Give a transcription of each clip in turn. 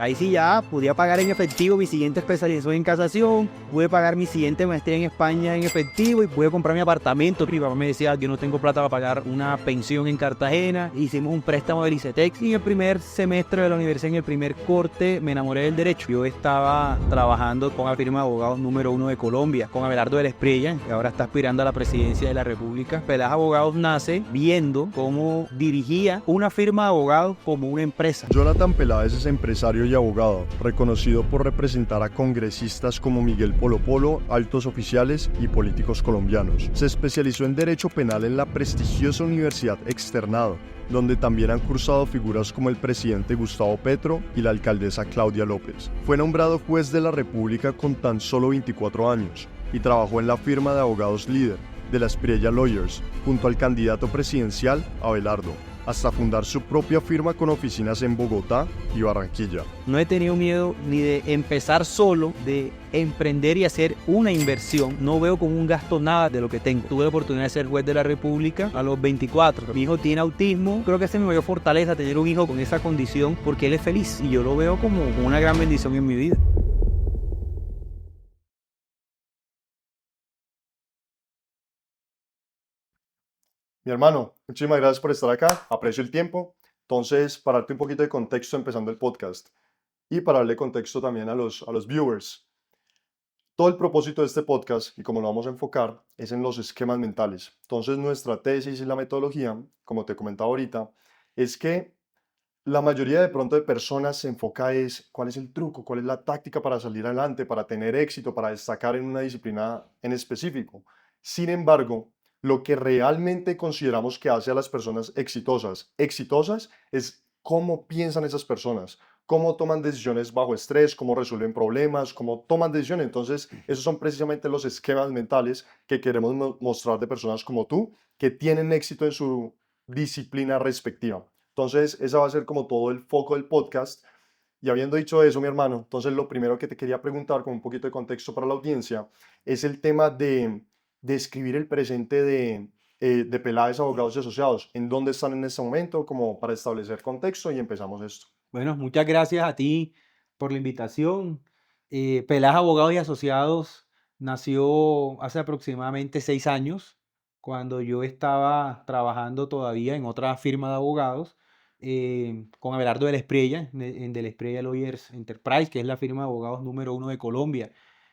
Ahí sí ya podía pagar en efectivo mi siguiente especialización en casación, pude pagar mi siguiente maestría en España en efectivo y pude comprar mi apartamento. Mi papá me decía, yo no tengo plata para pagar una pensión en Cartagena. Hicimos un préstamo del ICETEX y en el primer semestre de la universidad, en el primer corte, me enamoré del derecho. Yo estaba trabajando con la firma de abogados número 1 de Colombia, con Abelardo de la Espriella, que ahora está aspirando a la presidencia de la República. Pelaje Abogados nace viendo cómo dirigía una firma de abogados como una empresa. Jonathan Peláez es empresario y abogado, reconocido por representar a congresistas como Miguel Polo Polo, altos oficiales y políticos colombianos. Se especializó en Derecho Penal en la prestigiosa Universidad Externado, donde también han cursado figuras como el presidente Gustavo Petro y la alcaldesa Claudia López. Fue nombrado juez de la República con tan solo 24 años y trabajó en la firma de abogados líder de la Espriella Lawyers, junto al candidato presidencial Abelardo, hasta fundar su propia firma con oficinas en Bogotá y Barranquilla. No he tenido miedo ni de empezar solo, de emprender y hacer una inversión. No veo como un gasto nada de lo que tengo. Tuve la oportunidad de ser juez de la República a los 24. Mi hijo tiene autismo. Creo que esa es mi mayor fortaleza, tener un hijo con esa condición, porque él es feliz y yo lo veo como una gran bendición en mi vida. Mi hermano, muchísimas gracias por estar acá, aprecio el tiempo. Entonces, para darte un poquito de contexto empezando el podcast y para darle contexto también a los viewers. Todo el propósito de este podcast, y como lo vamos a enfocar, es en los esquemas mentales. Entonces, nuestra tesis y la metodología, como te comentaba ahorita, es que la mayoría de pronto de personas se enfoca es cuál es el truco, cuál es la táctica para salir adelante, para tener éxito, para destacar en una disciplina en específico. Sin embargo, lo que realmente consideramos que hace a las personas exitosas es cómo piensan esas personas, cómo toman decisiones bajo estrés, cómo resuelven problemas, cómo toman decisiones. Entonces, esos son precisamente los esquemas mentales que queremos mostrar de personas como tú, que tienen éxito en su disciplina respectiva. Entonces, esa va a ser como todo el foco del podcast. Y habiendo dicho eso, mi hermano, entonces lo primero que te quería preguntar, con un poquito de contexto para la audiencia, es el tema de describir el presente de Peláez Abogados y Asociados. ¿En dónde están en este momento? Como para establecer contexto y empezamos esto. Bueno, muchas gracias a ti por la invitación. Pelaje Abogados y Asociados nació hace aproximadamente 6 años, cuando yo estaba trabajando todavía en otra firma de abogados, con Abelardo de la Espriella, en de la Espriella Lawyers Enterprise, que es la firma de abogados número 1 de Colombia.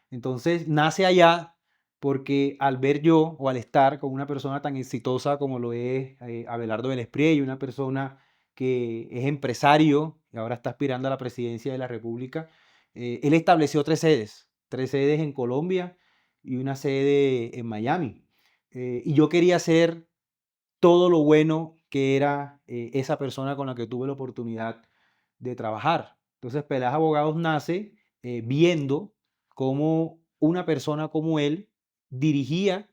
Entonces, nace allá porque al ver yo o al estar con una persona tan exitosa como lo es Abelardo de la Espriella, una persona que es empresario y ahora está aspirando a la presidencia de la República, él estableció 3 sedes en Colombia y una sede en Miami. Y yo quería hacer todo lo bueno que era esa persona con la que tuve la oportunidad de trabajar. Entonces, Pelaje Abogados nace viendo cómo una persona como él dirigía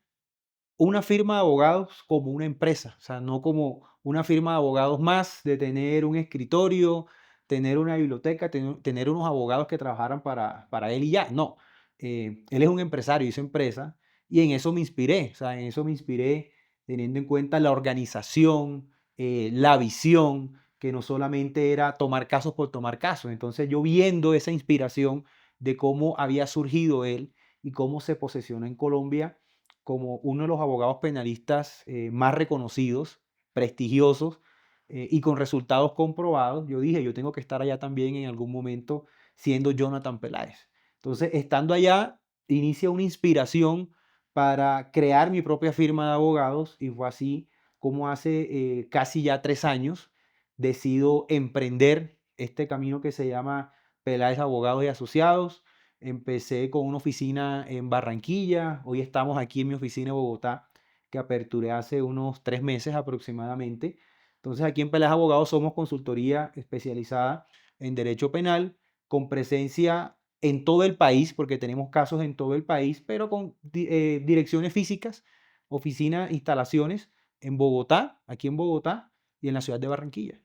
una firma de abogados como una empresa, o sea, no como una firma de abogados más, de tener un escritorio, tener una biblioteca, tener unos abogados que trabajaran para él y ya. No, él es un empresario, hizo empresa y en eso me inspiré, o sea, en eso me inspiré teniendo en cuenta la organización, la visión, que no solamente era tomar casos por tomar casos. Entonces yo viendo esa inspiración de cómo había surgido él y cómo se posicionó en Colombia como uno de los abogados penalistas más reconocidos, prestigiosos y con resultados comprobados, yo dije, yo tengo que estar allá también en algún momento siendo Jonathan Peláez. Entonces, estando allá, inicia una inspiración para crear mi propia firma de abogados y fue así como hace casi ya 3 años decido emprender este camino que se llama Peláez Abogados y Asociados. Empecé con una oficina en Barranquilla, hoy estamos aquí en mi oficina en Bogotá, que aperturé hace unos 3 meses aproximadamente. Entonces aquí en Peláez Abogados somos consultoría especializada en derecho penal, con presencia en todo el país, porque tenemos casos en todo el país, pero con direcciones físicas, oficinas, instalaciones en Bogotá, aquí en Bogotá y en la ciudad de Barranquilla.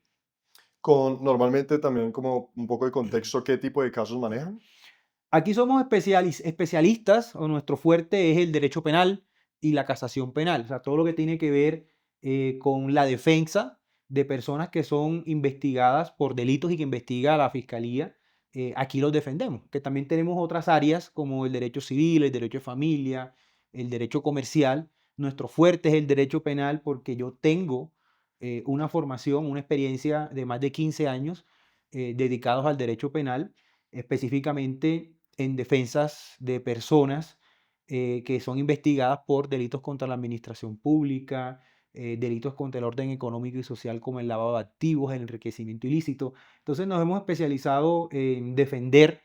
Con normalmente también como un poco de contexto, ¿qué tipo de casos manejan? Aquí somos especialistas, o nuestro fuerte es el derecho penal y la casación penal, o sea, todo lo que tiene que ver con la defensa de personas que son investigadas por delitos y que investiga la fiscalía aquí los defendemos. Que también tenemos otras áreas como el derecho civil, el derecho de familia, el derecho comercial. Nuestro fuerte es el derecho penal porque yo tengo una formación, una experiencia de más de 15 años dedicados al derecho penal, específicamente en defensas de personas que son investigadas por delitos contra la administración pública, delitos contra el orden económico y social como el lavado de activos, el enriquecimiento ilícito. Entonces nos hemos especializado en defender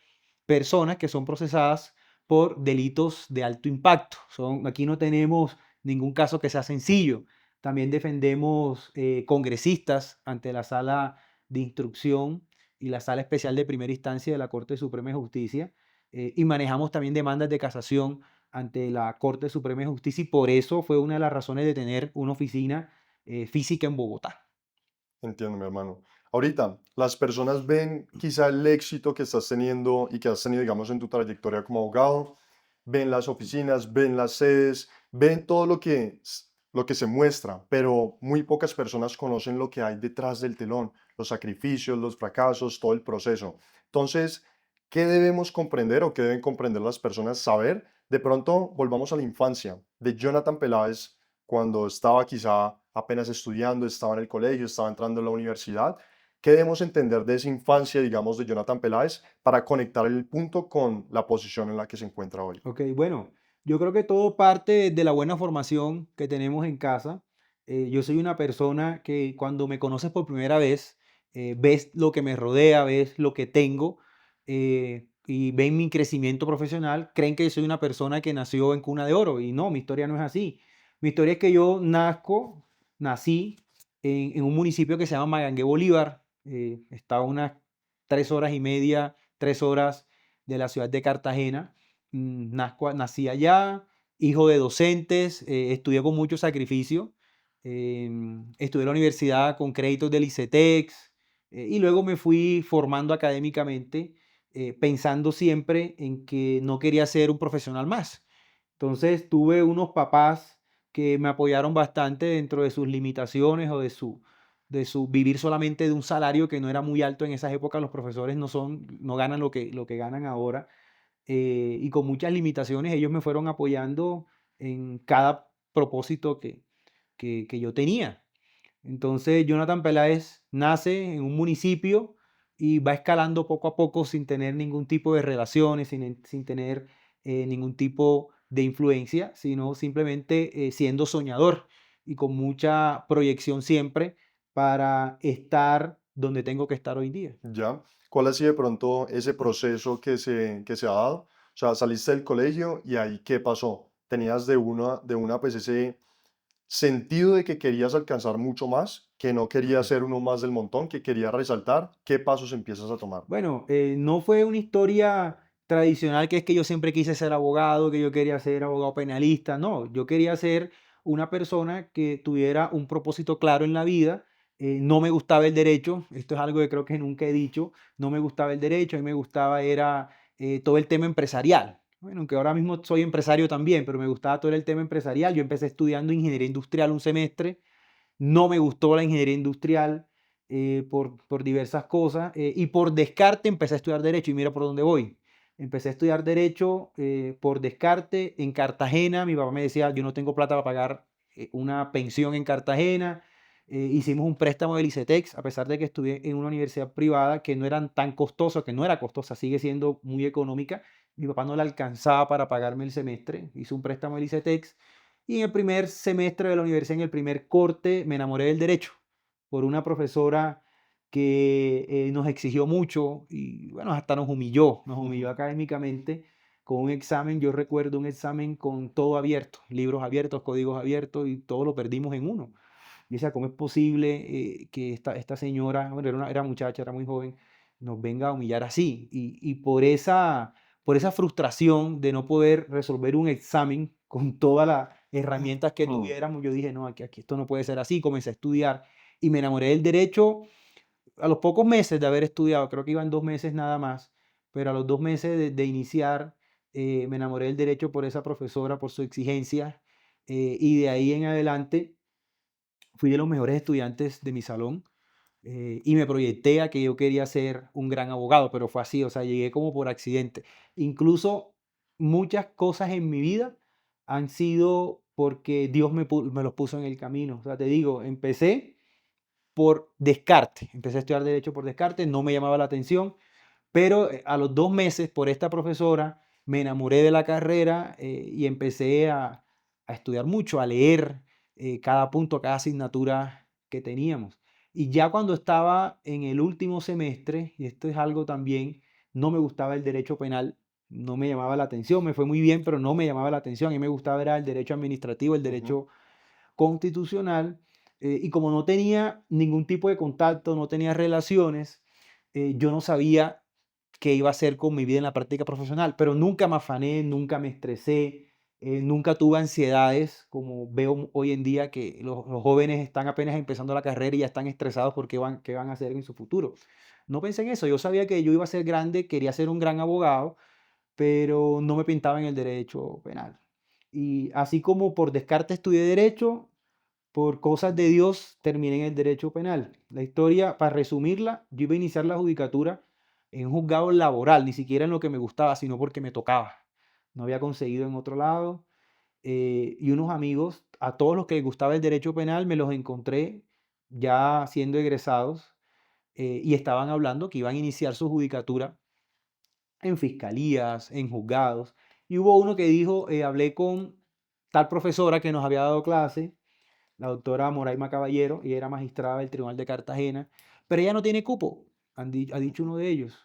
personas que son procesadas por delitos de alto impacto. Aquí no tenemos ningún caso que sea sencillo. También defendemos congresistas ante la sala de instrucción y la sala especial de primera instancia de la Corte Suprema de Justicia. Y manejamos también demandas de casación ante la Corte Suprema de Justicia y por eso fue una de las razones de tener una oficina física en Bogotá. Entiendo, mi hermano. Ahorita, las personas ven quizá el éxito que estás teniendo y que has tenido, digamos, en tu trayectoria como abogado, ven las oficinas, ven las sedes, ven todo lo que se muestra, pero muy pocas personas conocen lo que hay detrás del telón, los sacrificios, los fracasos, todo el proceso. Entonces, ¿qué debemos comprender o qué deben comprender las personas? Saber, de pronto, volvamos a la infancia de Jonathan Peláez cuando estaba quizá apenas estudiando, estaba en el colegio, estaba entrando en la universidad. ¿Qué debemos entender de esa infancia, digamos, de Jonathan Peláez para conectar el punto con la posición en la que se encuentra hoy? Ok, bueno, yo creo que todo parte de la buena formación que tenemos en casa. Yo soy una persona que cuando me conoces por primera vez, ves lo que me rodea, ves lo que tengo y ven mi crecimiento profesional, creen que soy una persona que nació en cuna de oro y no, mi historia no es así. Mi historia es que yo nací en un municipio que se llama Magangué Bolívar, está a unas 3 horas y media, 3 horas de la ciudad de Cartagena. Nací allá, hijo de docentes, estudié con mucho sacrificio, estudié en la universidad con créditos del ICETEX y luego me fui formando académicamente, pensando siempre en que no quería ser un profesional más. Entonces tuve unos papás que me apoyaron bastante dentro de sus limitaciones o de su vivir solamente de un salario que no era muy alto en esas épocas. Los profesores no ganan lo que ganan ahora y con muchas limitaciones, ellos me fueron apoyando en cada propósito que yo tenía. Entonces, Jonathan Peláez nace en un municipio y va escalando poco a poco sin tener ningún tipo de relaciones, sin tener ningún tipo de influencia, sino simplemente siendo soñador y con mucha proyección siempre para estar donde tengo que estar hoy día. ¿Ya? ¿Cuál ha sido de pronto ese proceso que se ha dado? O sea, saliste del colegio y ahí, ¿qué pasó? ¿Tenías de una, pues ese sentido de que querías alcanzar mucho más, que no querías ser uno más del montón, que querías resaltar? ¿Qué pasos empiezas a tomar? Bueno, no fue una historia tradicional que es que yo siempre quise ser abogado, que yo quería ser abogado penalista. No, yo quería ser una persona que tuviera un propósito claro en la vida. No me gustaba el derecho, esto es algo que creo que nunca he dicho, no me gustaba el derecho, a mí me gustaba era todo el tema empresarial. Bueno, aunque ahora mismo soy empresario también, pero me gustaba todo el tema empresarial. Yo empecé estudiando ingeniería industrial un semestre, no me gustó la ingeniería industrial por diversas cosas y por descarte empecé a estudiar derecho y mira por dónde voy. Empecé a estudiar derecho por descarte en Cartagena. Mi papá me decía, yo no tengo plata para pagar una pensión en Cartagena. Hicimos un préstamo del ICETEX, a pesar de que estudié en una universidad privada que no eran tan costosa, que no era costosa, sigue siendo muy económica. Mi papá no le alcanzaba para pagarme el semestre. Hizo un préstamo del ICETEX y en el primer semestre de la universidad, en el primer corte, me enamoré del derecho por una profesora que nos exigió mucho y bueno, hasta nos humilló académicamente con un examen. Yo recuerdo un examen con todo abierto, libros abiertos, códigos abiertos y todo lo perdimos en uno. Y decía, ¿cómo es posible que esta señora, bueno, era muchacha, era muy joven, nos venga a humillar así? Y por esa frustración de no poder resolver un examen con todas las herramientas que Mm, tuviéramos, yo dije, no, aquí esto no puede ser así. Comencé a estudiar y me enamoré del derecho a los pocos meses de haber estudiado, creo que iban 2 meses nada más, pero a los 2 meses de iniciar, me enamoré del derecho por esa profesora, por su exigencia, y de ahí en adelante fui de los mejores estudiantes de mi salón. y me proyecté a que yo quería ser un gran abogado, pero fue así, o sea, llegué como por accidente. Incluso muchas cosas en mi vida han sido porque Dios me los puso en el camino. O sea, te digo, empecé por descarte, empecé a estudiar derecho por descarte, no me llamaba la atención, pero a los 2 meses, por esta profesora, me enamoré de la carrera y empecé a estudiar mucho, a leer cada punto, cada asignatura que teníamos. Y ya cuando estaba en el último semestre, y esto es algo también, no me gustaba el derecho penal, no me llamaba la atención, me fue muy bien, pero no me llamaba la atención. A mí me gustaba era el derecho administrativo, el Ujú. derecho constitucional, y como no tenía ningún tipo de contacto, no tenía relaciones, yo no sabía qué iba a hacer con mi vida en la práctica profesional, pero nunca me afané, nunca me estresé, nunca tuve ansiedades, como veo hoy en día que los jóvenes están apenas empezando la carrera y ya están estresados por qué van a hacer en su futuro. No pensé en eso, yo sabía que yo iba a ser grande, quería ser un gran abogado, pero no me pintaba en el derecho penal. Y así como por descarte estudié derecho, por cosas de Dios terminé en el derecho penal. La historia, para resumirla, yo iba a iniciar la judicatura en un juzgado laboral, ni siquiera en lo que me gustaba, sino porque me tocaba. No había conseguido en otro lado. Y unos amigos, a todos los que les gustaba el derecho penal, me los encontré ya siendo egresados y estaban hablando que iban a iniciar su judicatura en fiscalías, en juzgados. Y hubo uno que dijo, hablé con tal profesora que nos había dado clase, la doctora Moraima Caballero, y era magistrada del Tribunal de Cartagena, pero ella no tiene cupo, ha dicho uno de ellos.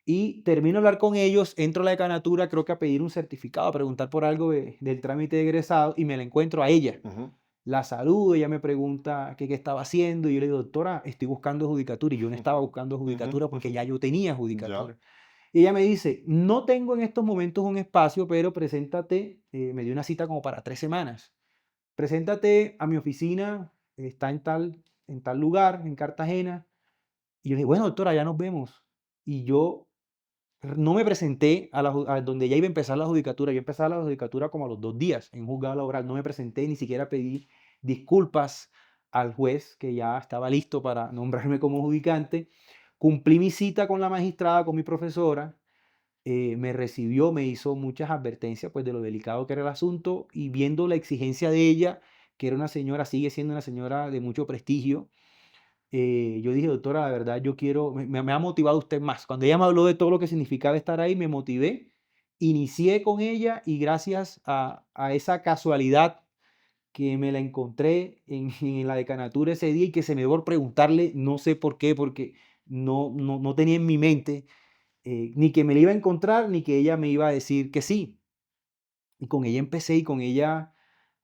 Y termino de hablar con ellos, entro a la decanatura, creo que a pedir un certificado, a preguntar por algo del trámite de egresado, y me la encuentro a ella. Ujú. La saludo, ella me pregunta qué estaba haciendo, y yo le digo, doctora, estoy buscando judicatura, y yo no estaba buscando Ujú. judicatura porque ya yo tenía Ya. judicatura. Y ella me dice, no tengo en estos momentos un espacio, pero preséntate, me dio una cita como para 3 semanas. Preséntate a mi oficina, está en tal lugar, en Cartagena. Y yo le dije, bueno, doctora, ya nos vemos. Y yo no me presenté a donde ya iba a empezar la judicatura. Yo empezaba la judicatura como a los 2 días en un juzgado laboral. No me presenté, ni siquiera pedí disculpas al juez que ya estaba listo para nombrarme como judicante. Cumplí mi cita con la magistrada, con mi profesora, me recibió, me hizo muchas advertencias pues de lo delicado que era el asunto y viendo la exigencia de ella, que era una señora, sigue siendo una señora de mucho prestigio, yo dije, doctora, la verdad yo quiero, me ha motivado usted más. Cuando ella me habló de todo lo que significaba estar ahí, me motivé, inicié con ella y gracias a esa casualidad que me la encontré en la decanatura ese día y que se me dio por preguntarle, no sé por qué, porque no tenía en mi mente ni que me la iba a encontrar, ni que ella me iba a decir que sí. Y con ella empecé y con ella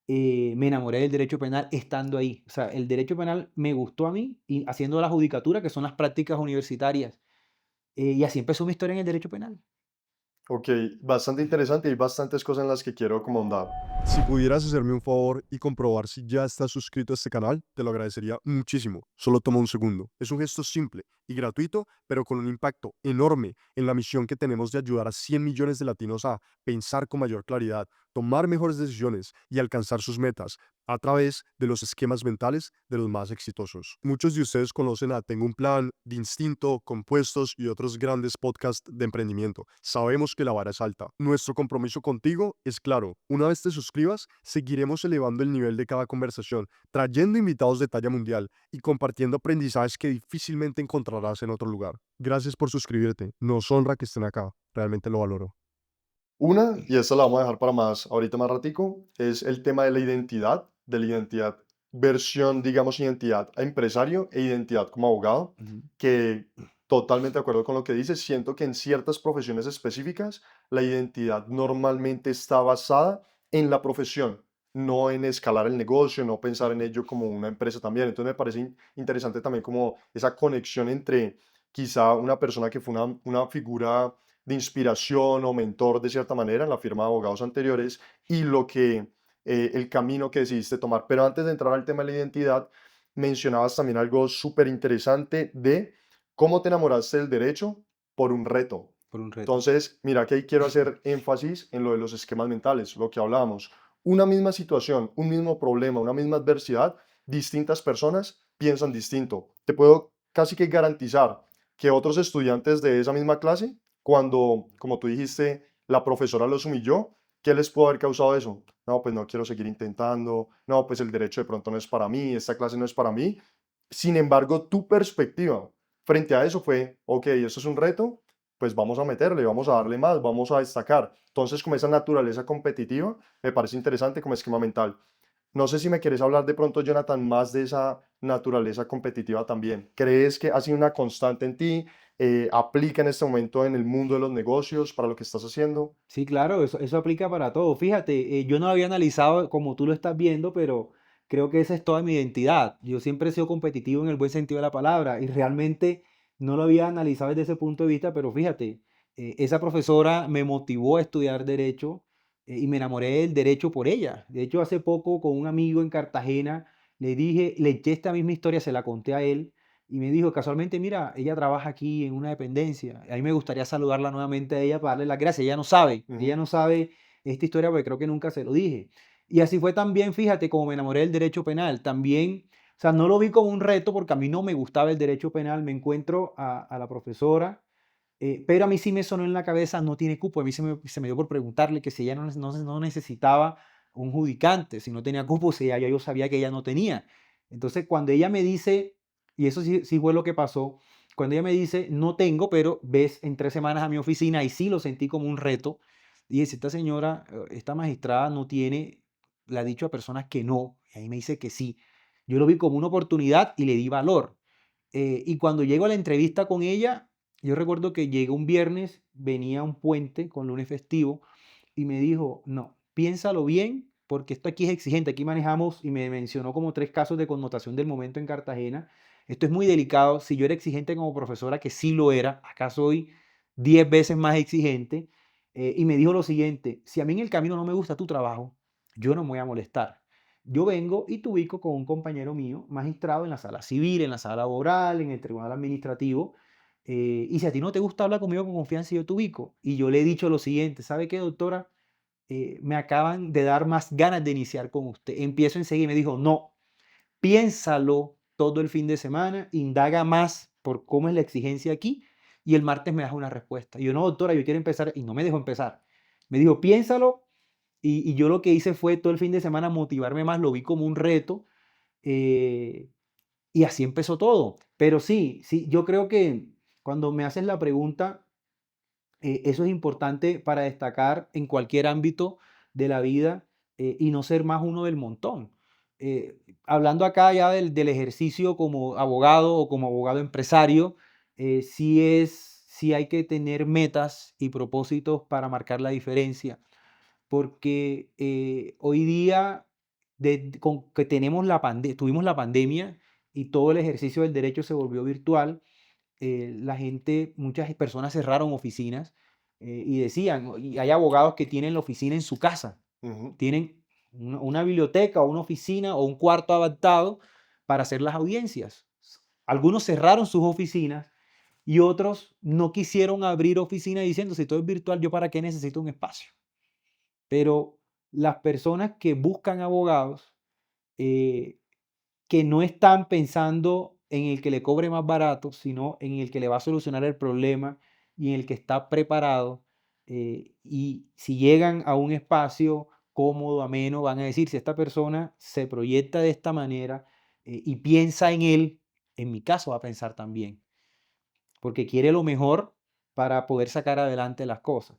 me enamoré del derecho penal estando ahí. O sea, el derecho penal me gustó a mí y haciendo la judicatura, que son las prácticas universitarias. Y así empezó mi historia en el derecho penal. Ok, bastante interesante y hay bastantes cosas en las que quiero como ahondar. Si pudieras hacerme un favor y comprobar si ya estás suscrito a este canal, te lo agradecería muchísimo. Solo toma un segundo. Es un gesto simple y gratuito, pero con un impacto enorme en la misión que tenemos de ayudar a 100 millones de latinos a pensar con mayor claridad, tomar mejores decisiones y alcanzar sus metas a través de los esquemas mentales de los más exitosos. Muchos de ustedes conocen a Tengo un Plan, de Instinto, Compuestos y otros grandes podcasts de emprendimiento. Sabemos que la vara es alta. Nuestro compromiso contigo es claro. Una vez te suscribas, seguiremos elevando el nivel de cada conversación, trayendo invitados de talla mundial y compartiendo aprendizajes que difícilmente encontrarás en otro lugar. Gracias por suscribirte. Nos honra que estén acá. Realmente lo valoro. Una, y esta la vamos a dejar para más, ahorita más ratico, es el tema de la identidad, versión, digamos, identidad a empresario e identidad como abogado, Ujú. que totalmente de acuerdo con lo que dices, siento que en ciertas profesiones específicas la identidad normalmente está basada en la profesión, no en escalar el negocio, no pensar en ello como una empresa también. Entonces me parece interesante también como esa conexión entre quizá una persona que fue una figura de inspiración o mentor de cierta manera en la firma de abogados anteriores y lo que el camino que decidiste tomar. Pero antes de entrar al tema de la identidad, mencionabas también algo súper interesante de cómo te enamoraste del derecho por un reto. Por un reto. Entonces, mira que ahí quiero hacer énfasis en lo de los esquemas mentales, lo que hablábamos. Una misma situación, un mismo problema, una misma adversidad, distintas personas piensan distinto. Te puedo casi que garantizar que otros estudiantes de esa misma clase, cuando, como tú dijiste, la profesora los humilló, ¿qué les pudo haber causado eso? No, pues no quiero seguir intentando, no, pues el derecho de pronto no es para mí, esta clase no es para mí. Sin embargo, tu perspectiva frente a eso fue, ok, eso es un reto, pues vamos a meterle, vamos a darle más, vamos a destacar. Entonces, como esa naturaleza competitiva, me parece interesante como esquema mental. No sé si me quieres hablar de pronto, Jonathan, más de esa naturaleza competitiva también. ¿Crees que ha sido una constante en ti? ¿Aplica en este momento en el mundo de los negocios para lo que estás haciendo? Sí, claro, eso aplica para todo. Fíjate, yo no lo había analizado como tú lo estás viendo, pero creo que esa es toda mi identidad. Yo siempre he sido competitivo en el buen sentido de la palabra y realmente no lo había analizado desde ese punto de vista, pero fíjate, esa profesora me motivó a estudiar derecho y me enamoré del derecho por ella. De hecho, hace poco con un amigo en Cartagena le dije, le eché esta misma historia, se la conté a él y me dijo, casualmente, mira, ella trabaja aquí en una dependencia. A mí me gustaría saludarla nuevamente a ella para darle las gracias. Ella Ujú, no sabe esta historia porque creo que nunca se lo dije. Y así fue también, fíjate, como me enamoré del derecho penal. También, o sea, no lo vi como un reto porque a mí no me gustaba el derecho penal. Me encuentro a la profesora, pero a mí sí me sonó en la cabeza, no tiene cupo. A mí se me dio por preguntarle que si ella no necesitaba un judicante, si no tenía cupo, si ya yo sabía que ella no tenía. Entonces, cuando ella me dice, y eso sí fue lo que pasó, cuando ella me dice, no tengo, pero ves en 3 semanas a mi oficina, y sí lo sentí como un reto. Y si esta señora, esta magistrada no tiene, le ha dicho a personas que no, y ahí me dice que sí. Yo lo vi como una oportunidad y le di valor. Y cuando llego a la entrevista con ella, yo recuerdo que llegué un viernes, venía un puente con lunes festivo y me dijo, no, piénsalo bien porque esto aquí es exigente, aquí manejamos y me mencionó como 3 casos de connotación del momento en Cartagena. Esto es muy delicado. Si yo era exigente como profesora, que sí lo era, acá soy 10 veces más exigente. Y me dijo lo siguiente, si a mí en el camino no me gusta tu trabajo, yo no me voy a molestar. Yo vengo y te ubico con un compañero mío, magistrado en la sala civil, en la sala laboral, en el tribunal administrativo. Y si a ti no te gusta hablar conmigo con confianza, yo te ubico. Y yo le he dicho lo siguiente, ¿sabe qué, doctora? Me acaban de dar más ganas de iniciar con usted. Empiezo enseguida y me dijo, no, piénsalo todo el fin de semana, indaga más por cómo es la exigencia aquí y el martes me das una respuesta. Y yo, no, doctora, yo quiero empezar y no me dejó empezar. Me dijo, piénsalo y yo lo que hice fue todo el fin de semana motivarme más, lo vi como un reto eh, y así empezó todo. Pero sí, sí, yo creo que cuando me haces la pregunta, eso es importante para destacar en cualquier ámbito de la vida y no ser más uno del montón. Hablando acá ya del ejercicio como abogado o como abogado empresario, sí hay que tener metas y propósitos para marcar la diferencia porque hoy día con que tuvimos la pandemia y todo el ejercicio del derecho se volvió virtual, muchas personas cerraron oficinas y decían, y hay abogados que tienen la oficina en su casa, ujú. tienen una biblioteca o una oficina o un cuarto adaptado para hacer las audiencias. Algunos cerraron sus oficinas y otros no quisieron abrir oficina diciendo, si todo es virtual, ¿yo para qué necesito un espacio? Pero las personas que buscan abogados, eh, que no están pensando en el que le cobre más barato, sino en el que le va a solucionar el problema y en el que está preparado, y si llegan a un espacio cómodo, ameno, van a decir, si esta persona se proyecta de esta manera, y piensa en él, en mi caso va a pensar también, porque quiere lo mejor para poder sacar adelante las cosas.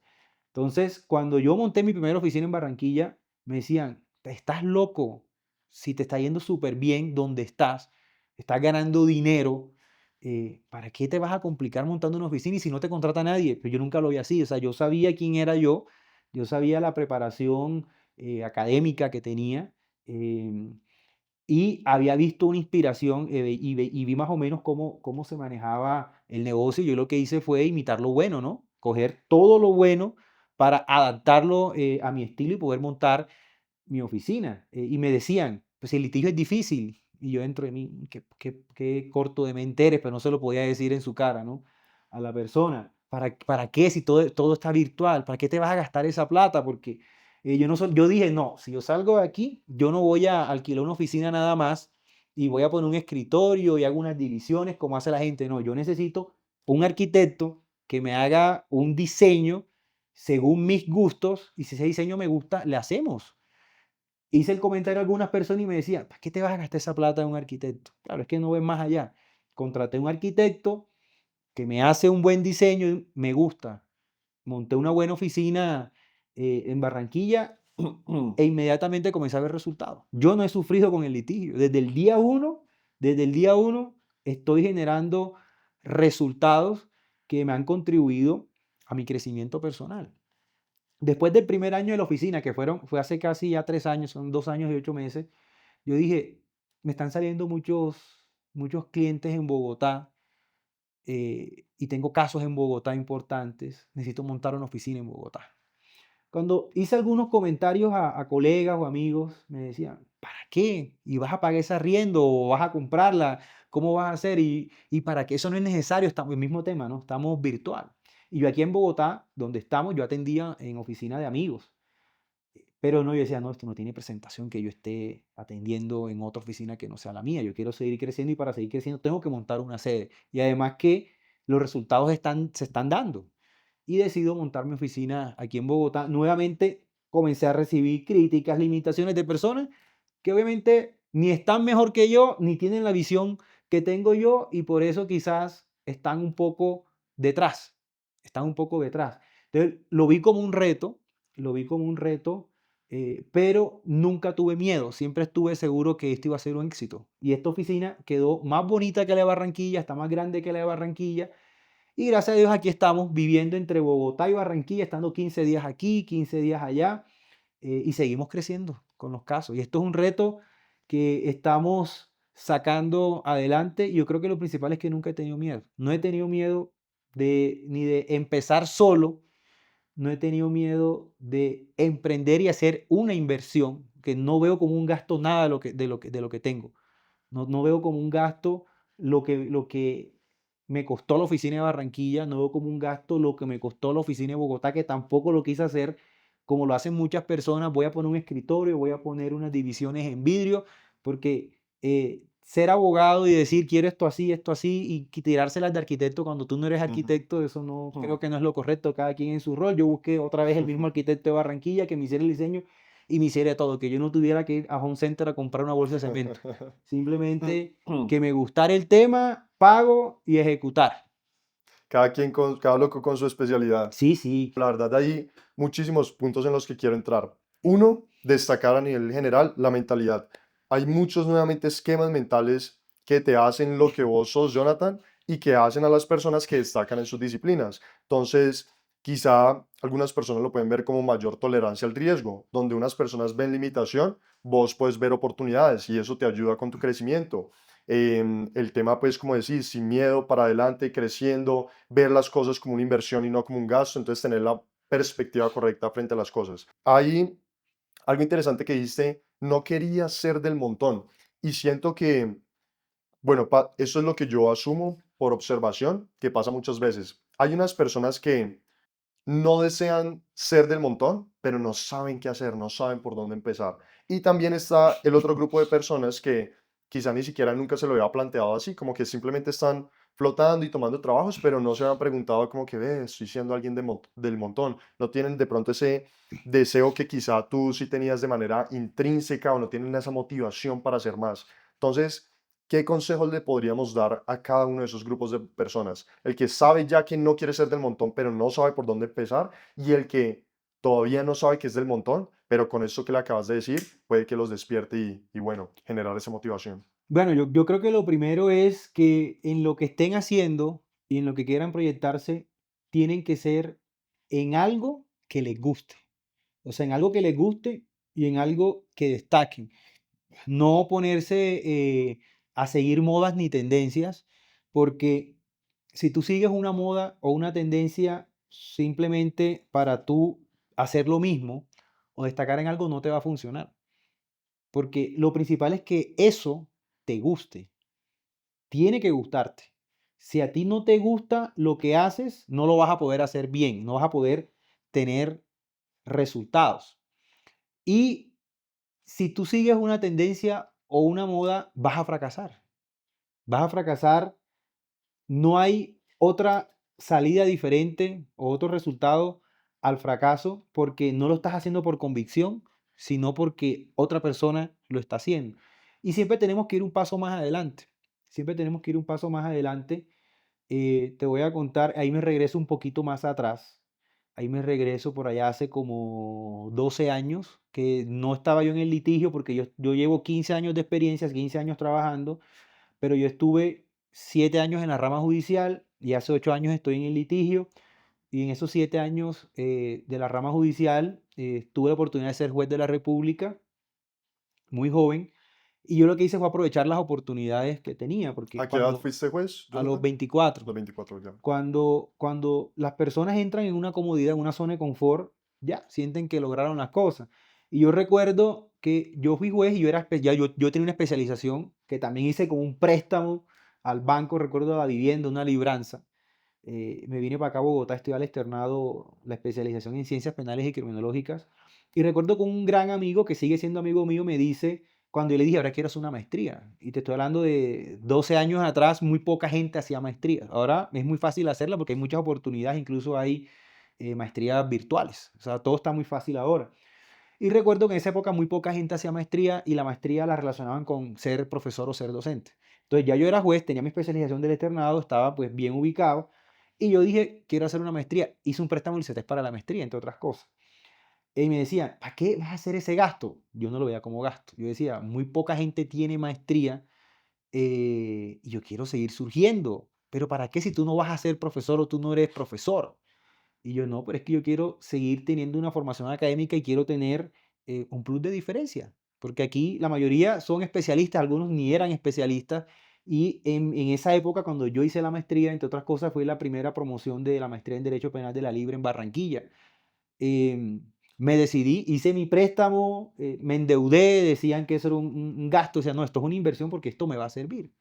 Entonces, cuando yo monté mi primera oficina en Barranquilla, me decían, estás loco, si te está yendo súper bien donde estás ganando dinero, ¿para qué te vas a complicar montando una oficina y si no te contrata nadie? Pero yo nunca lo vi así, o sea, yo sabía quién era yo sabía la preparación académica que tenía, em, y había visto una inspiración y vi más o menos cómo se manejaba el negocio. Yo lo que hice fue imitar lo bueno, ¿no? Coger todo lo bueno para adaptarlo a mi estilo y poder montar mi oficina. Y me decían, pues el litigio es difícil. Y yo dentro de mí, qué corto de mente eres, pero no se lo podía decir en su cara, ¿no? A la persona. ¿Para qué si todo está virtual? ¿Para qué te vas a gastar esa plata? Porque yo dije, no, si yo salgo de aquí, yo no voy a alquilar una oficina nada más y voy a poner un escritorio y hago unas divisiones como hace la gente. No, yo necesito un arquitecto que me haga un diseño según mis gustos y si ese diseño me gusta, le hacemos. Hice el comentario a algunas personas y me decían, ¿para qué te vas a gastar esa plata en un arquitecto? Claro, es que no ven más allá. Contraté un arquitecto que me hace un buen diseño, y me gusta. Monté una buena oficina en Barranquilla e inmediatamente comencé a ver resultados. Yo no he sufrido con el litigio. Desde el día uno estoy generando resultados que me han contribuido a mi crecimiento personal. Después del primer año de la oficina, que fue hace casi ya 3 años, son 2 años y 8 meses, yo dije, me están saliendo muchos clientes en Bogotá y tengo casos en Bogotá importantes, necesito montar una oficina en Bogotá. Cuando hice algunos comentarios a colegas o amigos, me decían, ¿para qué? ¿Y vas a pagar ese arriendo o vas a comprarla? ¿Cómo vas a hacer? ¿Y para qué? Eso no es necesario, estamos el mismo tema, ¿no? Estamos virtual. Y yo aquí en Bogotá, donde estamos, yo atendía en oficina de amigos. Pero no, yo decía, no, esto no tiene presentación que yo esté atendiendo en otra oficina que no sea la mía. Yo quiero seguir creciendo y para seguir creciendo tengo que montar una sede. Y además que los resultados se están dando. Y decido montar mi oficina aquí en Bogotá. Nuevamente comencé a recibir críticas, limitaciones de personas que obviamente ni están mejor que yo, ni tienen la visión que tengo yo y por eso quizás están un poco detrás. Están un poco detrás. Entonces lo vi como un reto pero nunca tuve miedo, siempre estuve seguro que esto iba a ser un éxito. Y esta oficina quedó más bonita que la de Barranquilla, está más grande que la de Barranquilla. Y gracias a Dios aquí estamos viviendo entre Bogotá y Barranquilla, estando 15 días aquí, 15 días allá, y seguimos creciendo con los casos. Y esto es un reto que estamos sacando adelante. Y yo creo que lo principal es que nunca he tenido miedo. No he tenido miedo ni de empezar solo, no he tenido miedo de emprender y hacer una inversión que no veo como un gasto nada de lo que tengo. No veo como un gasto lo que me costó la oficina de Barranquilla, no veo como un gasto lo que me costó la oficina de Bogotá, que tampoco lo quise hacer como lo hacen muchas personas. Voy a poner un escritorio, voy a poner unas divisiones en vidrio, porque ser abogado y decir quiero esto así y tirárselas de arquitecto cuando tú no eres Ujú, arquitecto, eso no ujú. creo que no es lo correcto, cada quien en su rol. Yo busqué otra vez el mismo arquitecto de Barranquilla que me hiciera el diseño y me hiciera todo, que yo no tuviera que ir a Home Center a comprar una bolsa de cemento. Simplemente que me gustara el tema, pago y ejecutar. Cada loco con su especialidad. Sí, sí. La verdad, hay muchísimos puntos en los que quiero entrar. Uno, destacar a nivel general la mentalidad. Hay muchos nuevamente esquemas mentales que te hacen lo que vos sos, Jonathan, y que hacen a las personas que destacan en sus disciplinas. Entonces, quizá algunas personas lo pueden ver como mayor tolerancia al riesgo, donde unas personas ven limitación, vos puedes ver oportunidades y eso te ayuda con tu crecimiento. El tema, pues, como decir, sin miedo, para adelante, creciendo, ver las cosas como una inversión y no como un gasto, entonces tener la perspectiva correcta frente a las cosas. Hay algo interesante que dijiste, no quería ser del montón. Y siento que, bueno, eso es lo que yo asumo por observación, que pasa muchas veces. Hay unas personas que no desean ser del montón, pero no saben qué hacer, no saben por dónde empezar. Y también está el otro grupo de personas que quizá ni siquiera nunca se lo había planteado así, como que simplemente están flotando y tomando trabajos, pero no se han preguntado como que, ve, estoy siendo alguien del montón. No tienen de pronto ese deseo que quizá tú sí tenías de manera intrínseca o no tienen esa motivación para hacer más. Entonces, ¿qué consejos le podríamos dar a cada uno de esos grupos de personas? El que sabe ya que no quiere ser del montón, pero no sabe por dónde empezar, y el que todavía no sabe que es del montón, pero con eso que le acabas de decir, puede que los despierte y bueno, generar esa motivación. Bueno, yo creo que lo primero es que en lo que estén haciendo y en lo que quieran proyectarse, tienen que ser en algo que les guste. O sea, en algo que les guste y en algo que destaquen. No ponerse a seguir modas ni tendencias, porque si tú sigues una moda o una tendencia simplemente para tú hacer lo mismo o destacar en algo, no te va a funcionar. Porque lo principal es que eso te guste, tiene que gustarte. Si a ti no te gusta lo que haces, no lo vas a poder hacer bien, no vas a poder tener resultados. Y si tú sigues una tendencia, o una moda, vas a fracasar. Vas a fracasar. No hay otra salida diferente o otro resultado al fracaso porque no lo estás haciendo por convicción, sino porque otra persona lo está haciendo. Y siempre tenemos que ir un paso más adelante. Siempre tenemos que ir un paso más adelante. Te voy a contar, ahí me regreso un poquito más atrás. Ahí me regreso por allá hace como 12 años, que no estaba yo en el litigio porque yo llevo 15 años de experiencia, 15 años trabajando, pero yo estuve 7 años en la rama judicial y hace 8 años estoy en el litigio. Y en esos 7 años de la rama judicial tuve la oportunidad de ser juez de la República, muy joven. Y yo lo que hice fue aprovechar las oportunidades que tenía, porque ¿A qué edad fuiste juez, a los Jonathan? 24, Los 24 ya. cuando las personas entran en una comodidad, en una zona de confort, ya sienten que lograron las cosas. Y yo recuerdo que yo fui juez y yo tenía una especialización que también hice con un préstamo al banco, recuerdo la vivienda, una libranza. Me vine para acá a Bogotá a estudiar al externado la especialización en ciencias penales y criminológicas. Y recuerdo que un gran amigo, que sigue siendo amigo mío, me dice, cuando yo le dije, ahora quiero hacer una maestría. Y te estoy hablando de 12 años atrás, muy poca gente hacía maestría. Ahora es muy fácil hacerla porque hay muchas oportunidades, incluso hay maestrías virtuales. O sea, todo está muy fácil ahora. Y recuerdo que en esa época muy poca gente hacía maestría y la maestría la relacionaban con ser profesor o ser docente. Entonces ya yo era juez, tenía mi especialización del externado, estaba pues bien ubicado y yo dije, quiero hacer una maestría. Hice un préstamo del CETES para la maestría, entre otras cosas. Y me decían, ¿para qué vas a hacer ese gasto? Yo no lo veía como gasto. Yo decía, muy poca gente tiene maestría y yo quiero seguir surgiendo. Pero ¿para qué si tú no vas a ser profesor o tú no eres profesor? Y yo no, pero es que yo quiero seguir teniendo una formación académica y quiero tener un plus de diferencia, porque aquí la mayoría son especialistas, algunos ni eran especialistas, y en esa época cuando yo hice la maestría, entre otras cosas, fue la primera promoción de la maestría en Derecho Penal de la Libre en Barranquilla. Em, Me decidí, hice mi préstamo, me endeudé, decían que eso era un gasto, o sea, no, esto es una inversión porque esto me va a servir.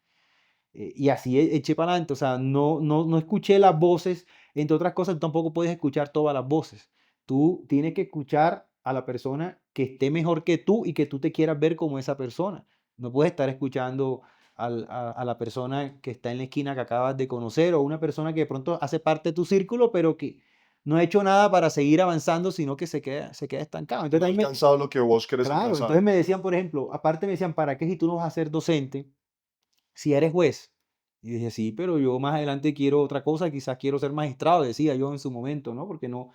Y así eché para adelante, o sea, no escuché las voces, entre otras cosas, tú tampoco puedes escuchar todas las voces. Tú tienes que escuchar a la persona que esté mejor que tú y que tú te quieras ver como esa persona. No puedes estar escuchando a la persona que está en la esquina que acabas de conocer o una persona que de pronto hace parte de tu círculo, pero que no ha hecho nada para seguir avanzando, sino que se queda estancado. Entonces, No ha también alcanzado lo que vos querés claro, alcanzar. entonces me decían, por ejemplo, aparte me decían, ¿para qué si tú no vas a ser docente? Si eres juez. Y dije, sí, pero yo más adelante quiero otra cosa, quizás quiero ser magistrado, decía yo en su momento, ¿no? Porque no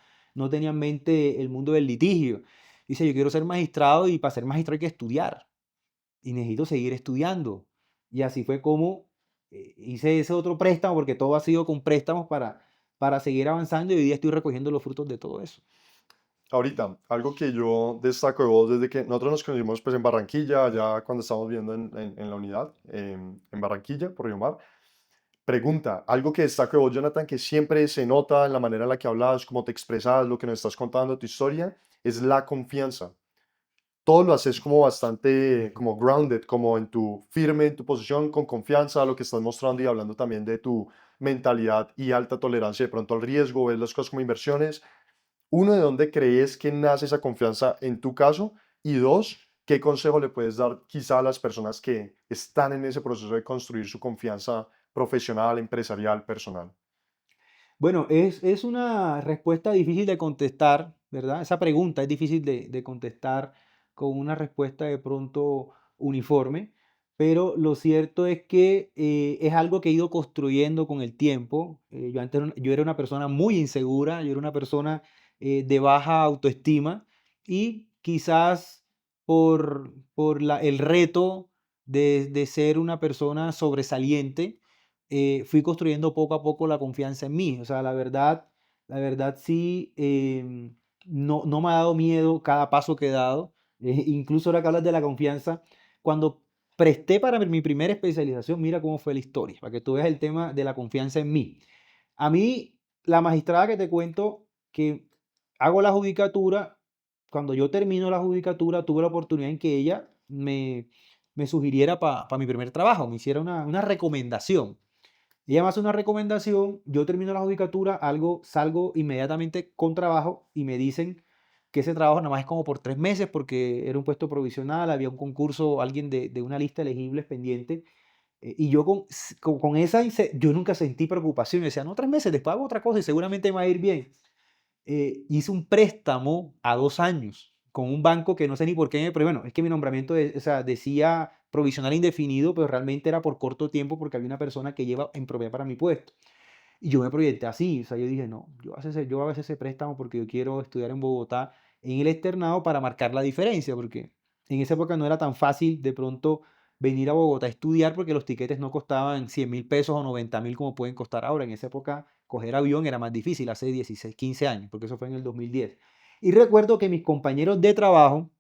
tenía en mente el mundo del litigio. Dice, yo quiero ser magistrado y para ser magistrado hay que estudiar y necesito seguir estudiando. Y así fue como hice ese otro préstamo, porque todo ha sido con préstamos para seguir avanzando y hoy día estoy recogiendo los frutos de todo eso. Ahorita, algo que yo destaco de vos desde que nosotros nos conocimos pues en Barranquilla, ya cuando estábamos viviendo en la unidad, en Barranquilla, por Río Mar. Pregunta, algo que destaco de vos, Jonathan, que siempre se nota en la manera en la que hablas, cómo te expresas, lo que nos estás contando, tu historia, es la confianza. Todo lo haces como bastante, como grounded, como en tu firme, en tu posición, con confianza, lo que estás mostrando y hablando también de tu mentalidad y alta tolerancia de pronto al riesgo, ves las cosas como inversiones. Uno, ¿de dónde crees que nace esa confianza en tu caso? Y dos, ¿qué consejo le puedes dar quizá a las personas que están en ese proceso de construir su confianza profesional, empresarial, personal? Bueno, es una respuesta difícil de contestar, ¿verdad? Esa pregunta es difícil de contestar con una respuesta de pronto uniforme, pero lo cierto es que es algo que he ido construyendo con el tiempo. Yo era una persona muy insegura, yo era una persona de baja autoestima y quizás el reto de ser una persona sobresaliente, fui construyendo poco a poco la confianza en mí. O sea, la verdad sí, no me ha dado miedo cada paso que he dado. Incluso ahora que hablas de la confianza, cuando presté para mi primera especialización, mira cómo fue la historia, para que tú veas el tema de la confianza en mí. A mí, la magistrada que te cuento que hago la judicatura, cuando yo termino la judicatura, tuve la oportunidad en que ella me sugiriera para mi primer trabajo, me hiciera una recomendación. Ella me hace una recomendación, yo termino la judicatura, salgo inmediatamente con trabajo y me dicen, que ese trabajo nada más es como por 3 meses porque era un puesto provisional, había un concurso, alguien de una lista elegibles pendiente. Y yo con esa, yo nunca sentí preocupación. Yo decía, no, 3 meses, después hago otra cosa y seguramente me va a ir bien. Hice un préstamo a 2 años con un banco que no sé ni por qué, pero bueno, es que mi nombramiento o sea, decía provisional indefinido, pero realmente era por corto tiempo porque había una persona que lleva en propiedad para mi puesto. Y yo me proyecté así, o sea, yo dije, no, yo voy a hacer ese préstamo porque yo quiero estudiar en Bogotá en el externado para marcar la diferencia, porque en esa época no era tan fácil de pronto venir a Bogotá a estudiar porque los tiquetes no costaban 100.000 pesos o 90.000 como pueden costar ahora. En esa época coger avión era más difícil, hace 16, 15 años, porque eso fue en el 2010. Y recuerdo que mis compañeros de trabajo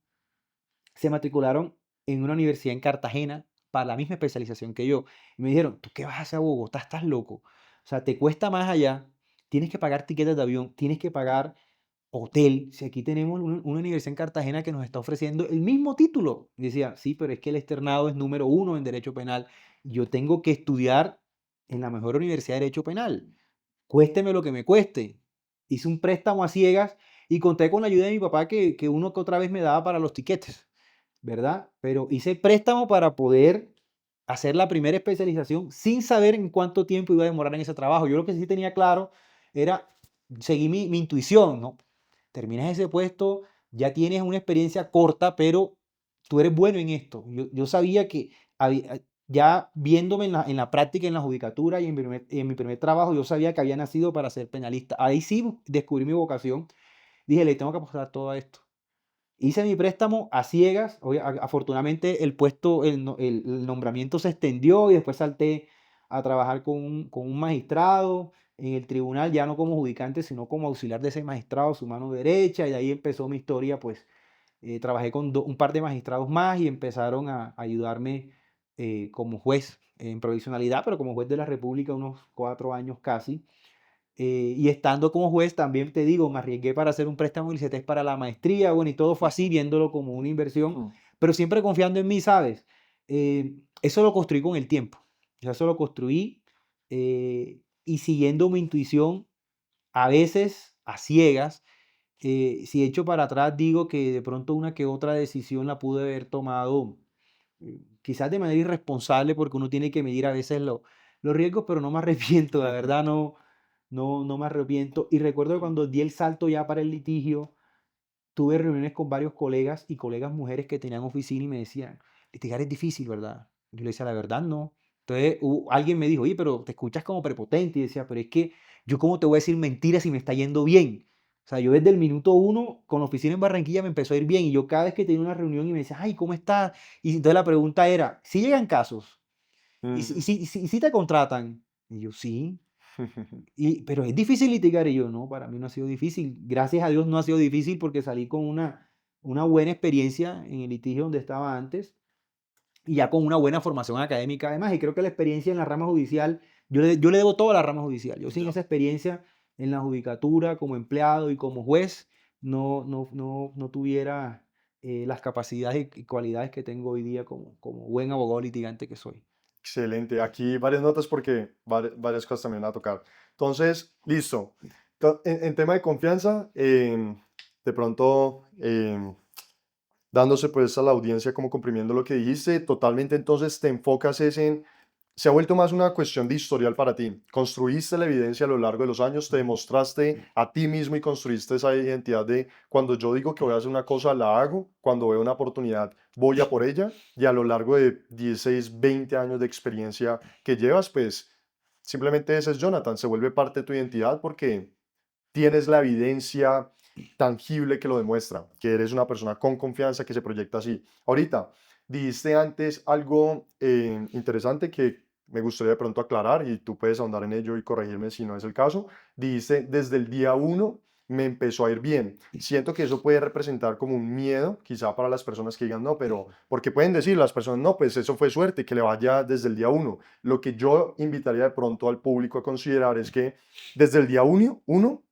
se matricularon en una universidad en Cartagena para la misma especialización que yo. Y me dijeron, ¿tú qué vas a hacer a Bogotá? Estás loco. O sea, te cuesta más allá, tienes que pagar tiquetes de avión, tienes que pagar hotel. Si aquí tenemos una universidad en Cartagena que nos está ofreciendo el mismo título. Y decía, sí, pero es que el externado es número uno en derecho penal. Yo tengo que estudiar en la mejor universidad de derecho penal. Cuésteme lo que me cueste. Hice un préstamo a ciegas y conté con la ayuda de mi papá que uno que otra vez me daba para los tiquetes, ¿verdad? Pero hice préstamo para poder hacer la primera especialización sin saber en cuánto tiempo iba a demorar en ese trabajo. Yo lo que sí tenía claro era seguir mi intuición, ¿no? Terminas ese puesto, ya tienes una experiencia corta, pero tú eres bueno en esto. Yo sabía que ya viéndome en la práctica, en la judicatura y en mi primer trabajo, yo sabía que había nacido para ser penalista. Ahí sí descubrí mi vocación. Dije, le tengo que apostar todo a esto. Hice mi préstamo a ciegas. Afortunadamente el puesto, el nombramiento se extendió y después salté a trabajar con un magistrado en el tribunal, ya no como judicante, sino como auxiliar de ese magistrado, su mano derecha, y ahí empezó mi historia. Pues trabajé con un par de magistrados más y empezaron a ayudarme como juez en provisionalidad, pero como juez de la República unos 4 años casi. Y estando como juez, también te digo, me arriesgué para hacer un préstamo del ICETEX para la maestría, bueno, y todo fue así, viéndolo como una inversión, Mm. pero siempre confiando en mí, ¿sabes? Eso lo construí con el tiempo, o sea, eso lo construí y siguiendo mi intuición, a veces a ciegas. Si echo para atrás, digo que de pronto una que otra decisión la pude haber tomado quizás de manera irresponsable, porque uno tiene que medir a veces los riesgos, pero no me arrepiento, la verdad no me arrepiento. Y recuerdo que cuando di el salto ya para el litigio, tuve reuniones con varios colegas y colegas mujeres que tenían oficina y me decían, litigar es difícil, ¿verdad? Yo le decía, la verdad no. Entonces alguien me dijo, oye, pero te escuchas como prepotente. Y decía, pero es que yo cómo te voy a decir mentiras si me está yendo bien. O sea, yo desde el minuto uno con la oficina en Barranquilla me empezó a ir bien y yo cada vez que tenía una reunión y me decía, ay, ¿cómo estás? Y entonces la pregunta era, ¿si llegan casos? ¿Y Mm. si te contratan? Y yo, sí. Pero es difícil litigar y yo, no, para mí no ha sido difícil. Gracias a Dios no ha sido difícil porque salí con una buena experiencia en el litigio donde estaba antes y ya con una buena formación académica además. Y creo que la experiencia en la rama judicial, yo le debo todo a la rama judicial. Yo sin Ya. esa experiencia en la judicatura como empleado y como juez, no tuviera las capacidades y cualidades que tengo hoy día como buen abogado litigante que soy. Excelente. Aquí varias notas porque varias cosas también a tocar. Entonces, listo. En tema de confianza, de pronto, dándose pues a la audiencia como comprimiendo lo que dijiste, totalmente entonces te enfocas es en, se ha vuelto más una cuestión de historial para ti. Construiste la evidencia a lo largo de los años, te demostraste a ti mismo y construiste esa identidad de cuando yo digo que voy a hacer una cosa, la hago, cuando veo una oportunidad, voy a por ella y a lo largo de 16 20 años de experiencia que llevas, pues simplemente ese es Jonathan, se vuelve parte de tu identidad porque tienes la evidencia tangible que lo demuestra, que eres una persona con confianza que se proyecta así. Ahorita, dijiste antes algo interesante que me gustaría de pronto aclarar y tú puedes ahondar en ello y corregirme si no es el caso. Dijiste, desde el día uno me empezó a ir bien. Siento que eso puede representar como un miedo, quizá para las personas que digan no, pero porque pueden decir las personas, no, pues eso fue suerte, que le vaya desde el día uno. Lo que yo invitaría de pronto al público a considerar es que desde el día uno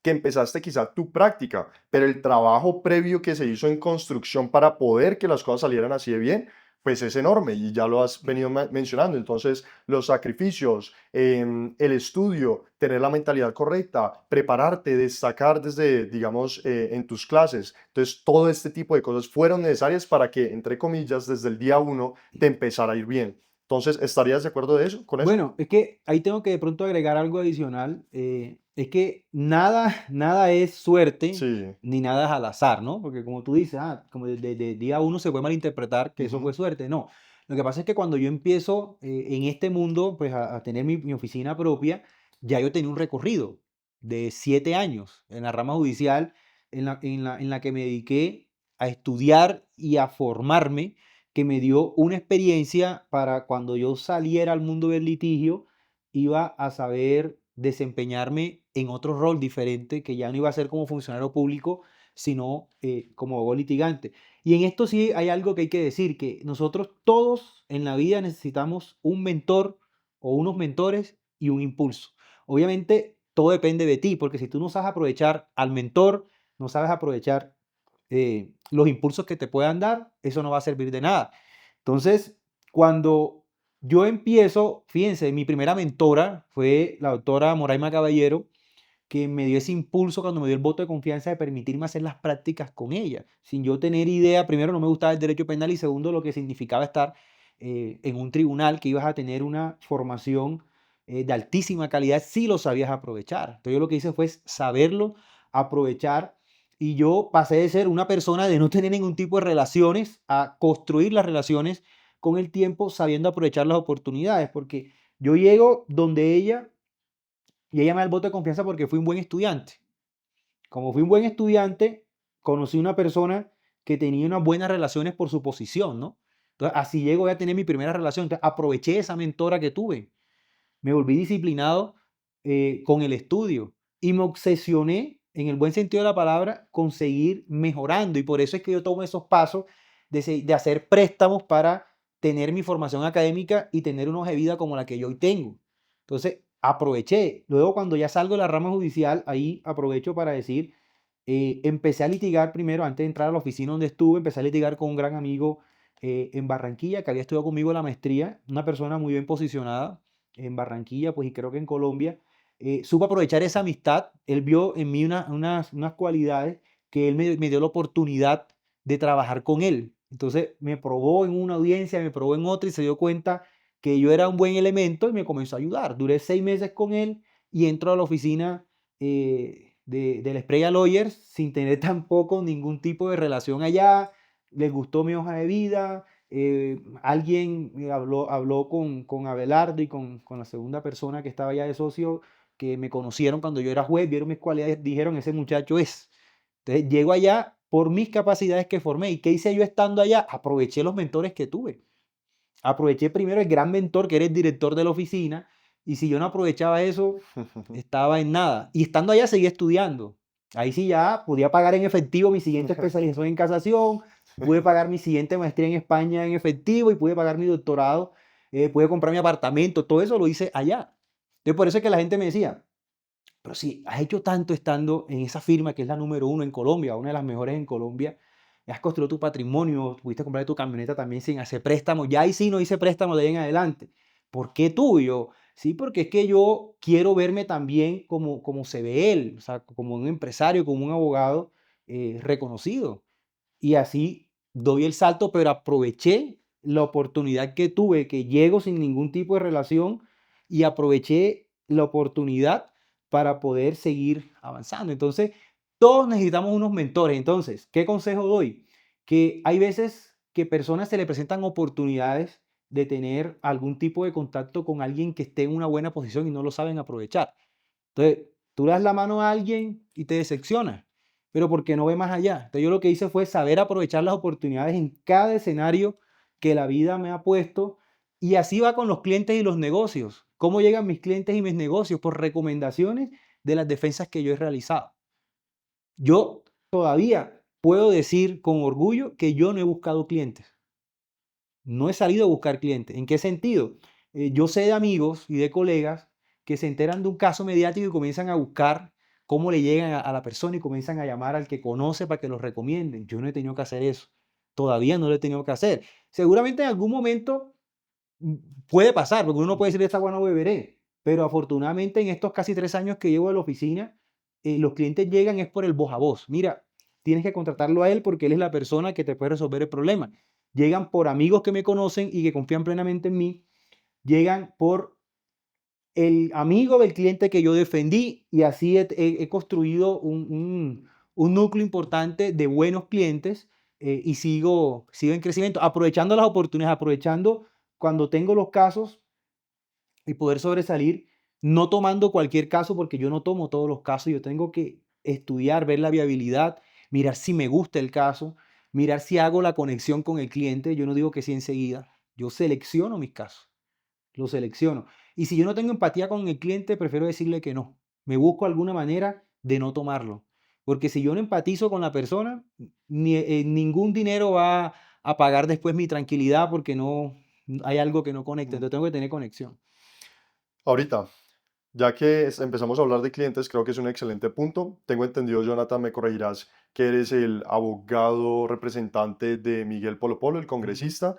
que empezaste quizá tu práctica, pero el trabajo previo que se hizo en construcción para poder que las cosas salieran así de bien pues es enorme y ya lo has venido mencionando. Entonces, los sacrificios, el estudio, tener la mentalidad correcta, prepararte, destacar desde, digamos, en tus clases. Entonces, todo este tipo de cosas fueron necesarias para que, entre comillas, desde el día uno te empezara a ir bien. Entonces, ¿estarías de acuerdo de eso, con eso? Bueno, es que ahí tengo que de pronto agregar algo adicional. Es que nada, nada es suerte Sí. ni nada es al azar, ¿no? Porque como tú dices, como desde día uno se puede malinterpretar que eso fue Ujú. suerte. No, lo que pasa es que cuando yo empiezo en este mundo, pues a tener mi oficina propia, ya yo tenía un recorrido de 7 años en la rama judicial en la que me dediqué a estudiar y a formarme que me dio una experiencia para cuando yo saliera al mundo del litigio, iba a saber desempeñarme en otro rol diferente, que ya no iba a ser como funcionario público, sino como abogado litigante. Y en esto sí hay algo que hay que decir, que nosotros todos en la vida necesitamos un mentor o unos mentores y un impulso. Obviamente todo depende de ti, porque si tú no sabes aprovechar al mentor, no sabes aprovechar los impulsos que te puedan dar, eso no va a servir de nada. Entonces, cuando yo empiezo, fíjense, mi primera mentora fue la doctora Moraima Caballero, que me dio ese impulso cuando me dio el voto de confianza de permitirme hacer las prácticas con ella, sin yo tener idea, primero no me gustaba el derecho penal y segundo lo que significaba estar en un tribunal, que ibas a tener una formación de altísima calidad si lo sabías aprovechar. Entonces yo lo que hice fue saberlo aprovechar y yo pasé de ser una persona de no tener ningún tipo de relaciones a construir las relaciones con el tiempo sabiendo aprovechar las oportunidades, porque yo llego donde ella y ella me da el voto de confianza porque fui un buen estudiante. Como fui un buen estudiante, conocí una persona que tenía unas buenas relaciones por su posición, ¿no? Entonces, así llego a tener mi primera relación. Entonces, aproveché esa mentora que tuve. Me volví disciplinado con el estudio y me obsesioné, en el buen sentido de la palabra, con seguir mejorando. Y por eso es que yo tomo esos pasos de hacer préstamos para tener mi formación académica y tener una hoja de vida como la que yo hoy tengo. Entonces, aproveché. Luego, cuando ya salgo de la rama judicial, ahí aprovecho para decir, empecé a litigar primero, antes de entrar a la oficina donde estuve, empecé a litigar con un gran amigo en Barranquilla, que había estudiado conmigo la maestría, una persona muy bien posicionada en Barranquilla, pues y creo que en Colombia, supo aprovechar esa amistad. Él vio en mí unas cualidades que él me dio la oportunidad de trabajar con él. Entonces me probó en una audiencia, me probó en otra y se dio cuenta que yo era un buen elemento y me comenzó a ayudar. Duré 6 meses con él y entro a la oficina del Spreya Lawyers sin tener tampoco ningún tipo de relación allá. Les gustó mi hoja de vida, alguien habló con Abelardo y con la segunda persona que estaba allá de socio, que me conocieron cuando yo era juez, vieron mis cualidades, dijeron, ese muchacho es. Entonces, llego allá por mis capacidades que formé. ¿Y qué hice yo estando allá? Aproveché los mentores que tuve. Aproveché primero el gran mentor, que era el director de la oficina, y si yo no aprovechaba eso, estaba en nada. Y estando allá seguía estudiando. Ahí sí ya podía pagar en efectivo mi siguiente especialización en casación, pude pagar mi siguiente maestría en España en efectivo y pude pagar mi doctorado, pude comprar mi apartamento, todo eso lo hice allá. Entonces por eso es que la gente me decía, pero si has hecho tanto estando en esa firma que es la número uno en Colombia, una de las mejores en Colombia, has construido tu patrimonio, pudiste comprar tu camioneta también sin hacer préstamos, ya ahí sí no hice préstamos de ahí en adelante. ¿Por qué tú? Y yo, sí, porque es que yo quiero verme también como se ve él, o sea, como un empresario, como un abogado reconocido. Y así doy el salto, pero aproveché la oportunidad que tuve, que llego sin ningún tipo de relación y aproveché la oportunidad para poder seguir avanzando. Entonces, todos necesitamos unos mentores. Entonces, ¿qué consejo doy? Que hay veces que personas se le presentan oportunidades de tener algún tipo de contacto con alguien que esté en una buena posición y no lo saben aprovechar. Entonces, tú le das la mano a alguien y te decepciona, pero porque no ve más allá. Entonces, yo lo que hice fue saber aprovechar las oportunidades en cada escenario que la vida me ha puesto y así va con los clientes y los negocios. ¿Cómo llegan mis clientes y mis negocios? Por recomendaciones de las defensas que yo he realizado. Yo todavía puedo decir con orgullo que yo no he buscado clientes. No he salido a buscar clientes. ¿En qué sentido? Yo sé de amigos y de colegas que se enteran de un caso mediático y comienzan a buscar cómo le llegan a la persona y comienzan a llamar al que conoce para que los recomienden. Yo no he tenido que hacer eso. Todavía no lo he tenido que hacer. Seguramente en algún momento mm, puede pasar, porque uno no puede decir, esta agua no beberé, pero afortunadamente en estos casi 3 años que llevo en la oficina, los clientes llegan es por el voz a voz. Mira, tienes que contratarlo a él porque él es la persona que te puede resolver el problema. Llegan por amigos que me conocen y que confían plenamente en mí, llegan por el amigo del cliente que yo defendí y así he construido un núcleo importante de buenos clientes, y sigo en crecimiento, aprovechando las oportunidades, aprovechando cuando tengo los casos y poder sobresalir, no tomando cualquier caso, porque yo no tomo todos los casos, yo tengo que estudiar, ver la viabilidad, mirar si me gusta el caso, mirar si hago la conexión con el cliente. Yo no digo que sí enseguida, yo selecciono mis casos, lo selecciono. Y si yo no tengo empatía con el cliente, prefiero decirle que no. Me busco alguna manera de no tomarlo. Porque si yo no empatizo con la persona, ningún dinero va a pagar después mi tranquilidad porque no hay algo que no conecta. Mm. Entonces tengo que tener conexión. Ahorita, ya que empezamos a hablar de clientes, creo que es un excelente punto. Tengo entendido, Jonathan, me corregirás, que eres el abogado representante de Miguel Polo Polo, el Ujú. congresista.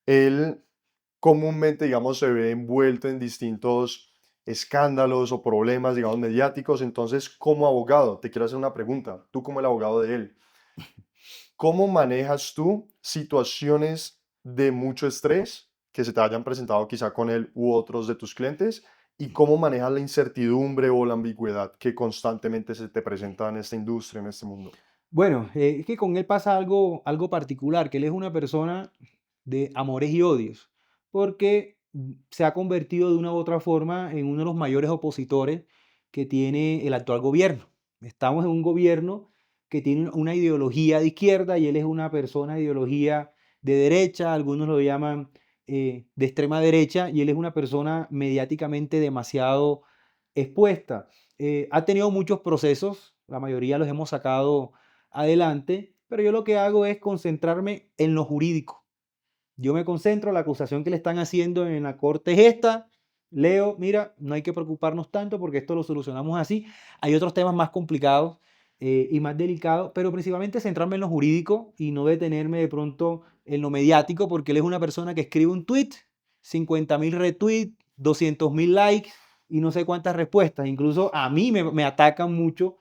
Él comúnmente, digamos, se ve envuelto en distintos escándalos o problemas, digamos, mediáticos. Entonces, como abogado, te quiero hacer una pregunta. Tú como el abogado de él, ¿cómo manejas tú situaciones de mucho estrés que se te hayan presentado quizá con él u otros de tus clientes? ¿Y cómo manejas la incertidumbre o la ambigüedad que constantemente se te presenta en esta industria, en este mundo? Bueno, es que con él pasa algo particular, que él es una persona de amores y odios, porque se ha convertido de una u otra forma en uno de los mayores opositores que tiene el actual gobierno. Estamos en un gobierno que tiene una ideología de izquierda y él es una persona de ideología de derecha, algunos lo llaman de extrema derecha, y él es una persona mediáticamente demasiado expuesta. Ha tenido muchos procesos, la mayoría los hemos sacado adelante, pero yo lo que hago es concentrarme en lo jurídico. Yo me concentro, la acusación que le están haciendo en la corte es esta. Leo, mira, no hay que preocuparnos tanto porque esto lo solucionamos así. Hay otros temas más complicados y más delicados, pero principalmente centrarme en lo jurídico y no detenerme de pronto en lo mediático, porque él es una persona que escribe un tweet, 50.000 retweets, 200.000 likes y no sé cuántas respuestas. Incluso a mí me atacan mucho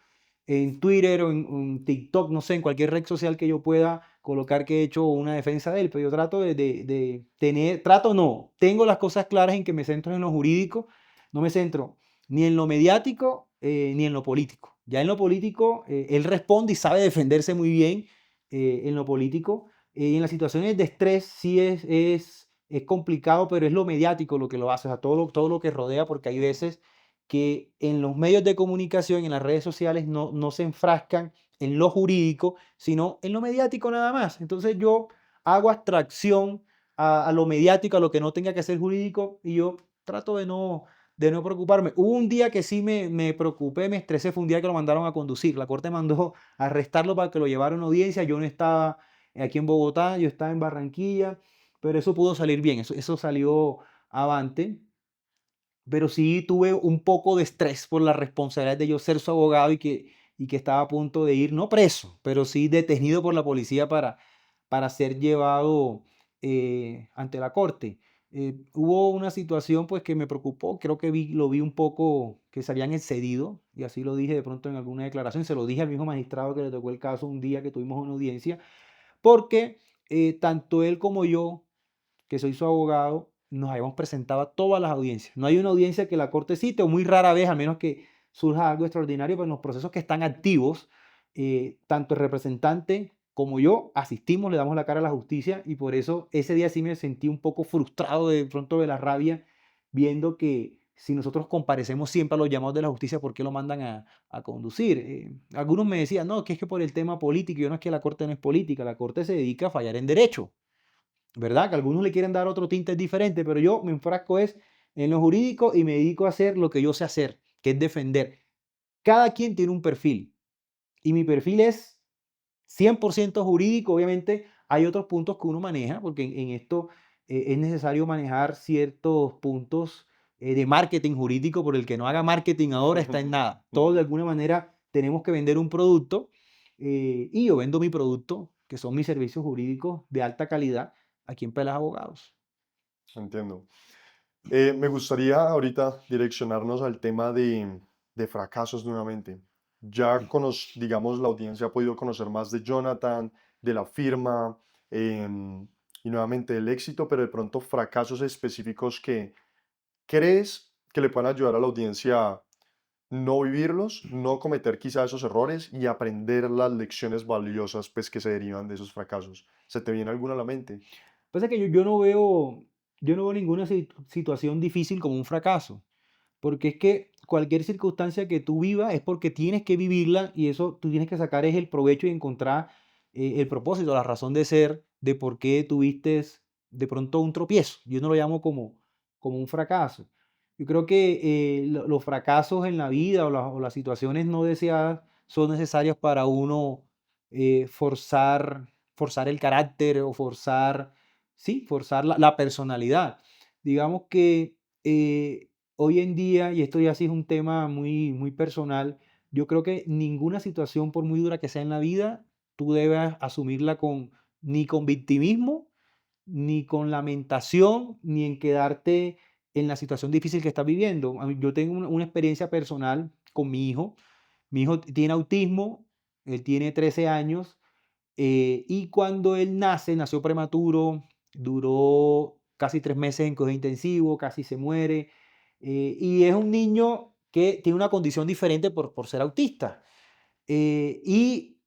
en Twitter o en TikTok, no sé, en cualquier red social que yo pueda colocar que he hecho una defensa de él, pero yo trato de tener, trato no, tengo las cosas claras en que me centro en lo jurídico, no me centro ni en lo mediático ni en lo político. Ya en lo político, él responde y sabe defenderse muy bien en lo político. Y en las situaciones de estrés sí es complicado, pero es lo mediático lo que lo hace, o sea, todo lo que rodea, porque hay veces que en los medios de comunicación, en las redes sociales, no se enfrascan en lo jurídico, sino en lo mediático nada más. Entonces yo hago abstracción a lo mediático, a lo que no tenga que ser jurídico, y yo trato de no preocuparme. Hubo un día que sí me preocupé, me estresé, fue un día que lo mandaron a conducir. La corte mandó a arrestarlo para que lo llevaran a una audiencia. Yo no estaba aquí en Bogotá, yo estaba en Barranquilla, pero eso pudo salir bien, eso salió avante. Pero sí tuve un poco de estrés por la responsabilidad de yo ser su abogado y que estaba a punto de ir, no preso, pero sí detenido por la policía para ser llevado ante la corte. Hubo una situación pues que me preocupó, creo que lo vi un poco que se habían excedido, y así lo dije de pronto en alguna declaración, se lo dije al mismo magistrado que le tocó el caso un día que tuvimos una audiencia, porque tanto él como yo, que soy su abogado, nos habíamos presentado a todas las audiencias. No hay una audiencia que la corte cite, o muy rara vez, a menos que surja algo extraordinario, pero en los procesos que están activos, tanto el representante como yo asistimos, le damos la cara a la justicia, y por eso ese día sí me sentí un poco frustrado de pronto de la rabia, viendo que si nosotros comparecemos siempre a los llamados de la justicia, ¿por qué lo mandan a conducir? Algunos me decían, no, que es que por el tema político, y yo no, es que la corte no es política, la corte se dedica a fallar en derecho. ¿Verdad? Que algunos le quieren dar otro tinte diferente, pero yo me enfrasco es en lo jurídico y me dedico a hacer lo que yo sé hacer, que es defender. Cada quien tiene un perfil y mi perfil es 100% jurídico. Obviamente hay otros puntos que uno maneja, porque en esto es necesario manejar ciertos puntos de marketing jurídico, por el que no haga marketing ahora está en nada. Todos de alguna manera tenemos que vender un producto, y yo vendo mi producto, que son mis servicios jurídicos de alta calidad, aquí en Pelas Abogados. Entiendo. Me gustaría ahorita direccionarnos al tema de fracasos nuevamente. Ya Sí. digamos, la audiencia ha podido conocer más de Jonathan, de la firma y nuevamente del éxito, pero de pronto fracasos específicos que crees que le puedan ayudar a la audiencia a no vivirlos, no cometer quizá esos errores y aprender las lecciones valiosas pues, que se derivan de esos fracasos. ¿Se te viene alguna a la mente? Pasa que yo no veo ninguna situación difícil como un fracaso. Porque es que cualquier circunstancia que tú vivas es porque tienes que vivirla y eso tú tienes que sacar es el provecho y encontrar el propósito, la razón de ser de por qué tuviste de pronto un tropiezo. Yo no lo llamo como un fracaso. Yo creo que los fracasos en la vida o las situaciones no deseadas son necesarias para uno forzar el carácter o forzar la personalidad. Digamos que hoy en día, y esto ya sí es un tema muy, muy personal, yo creo que ninguna situación, por muy dura que sea en la vida, tú debes asumirla ni con victimismo, ni con lamentación, ni en quedarte en la situación difícil que estás viviendo. Yo tengo una experiencia personal con mi hijo. Mi hijo tiene autismo, él tiene 13 años, y cuando él nació prematuro, duró casi 3 meses en cuidado intensivo, casi se muere. Y es un niño que tiene una condición diferente por ser autista. Y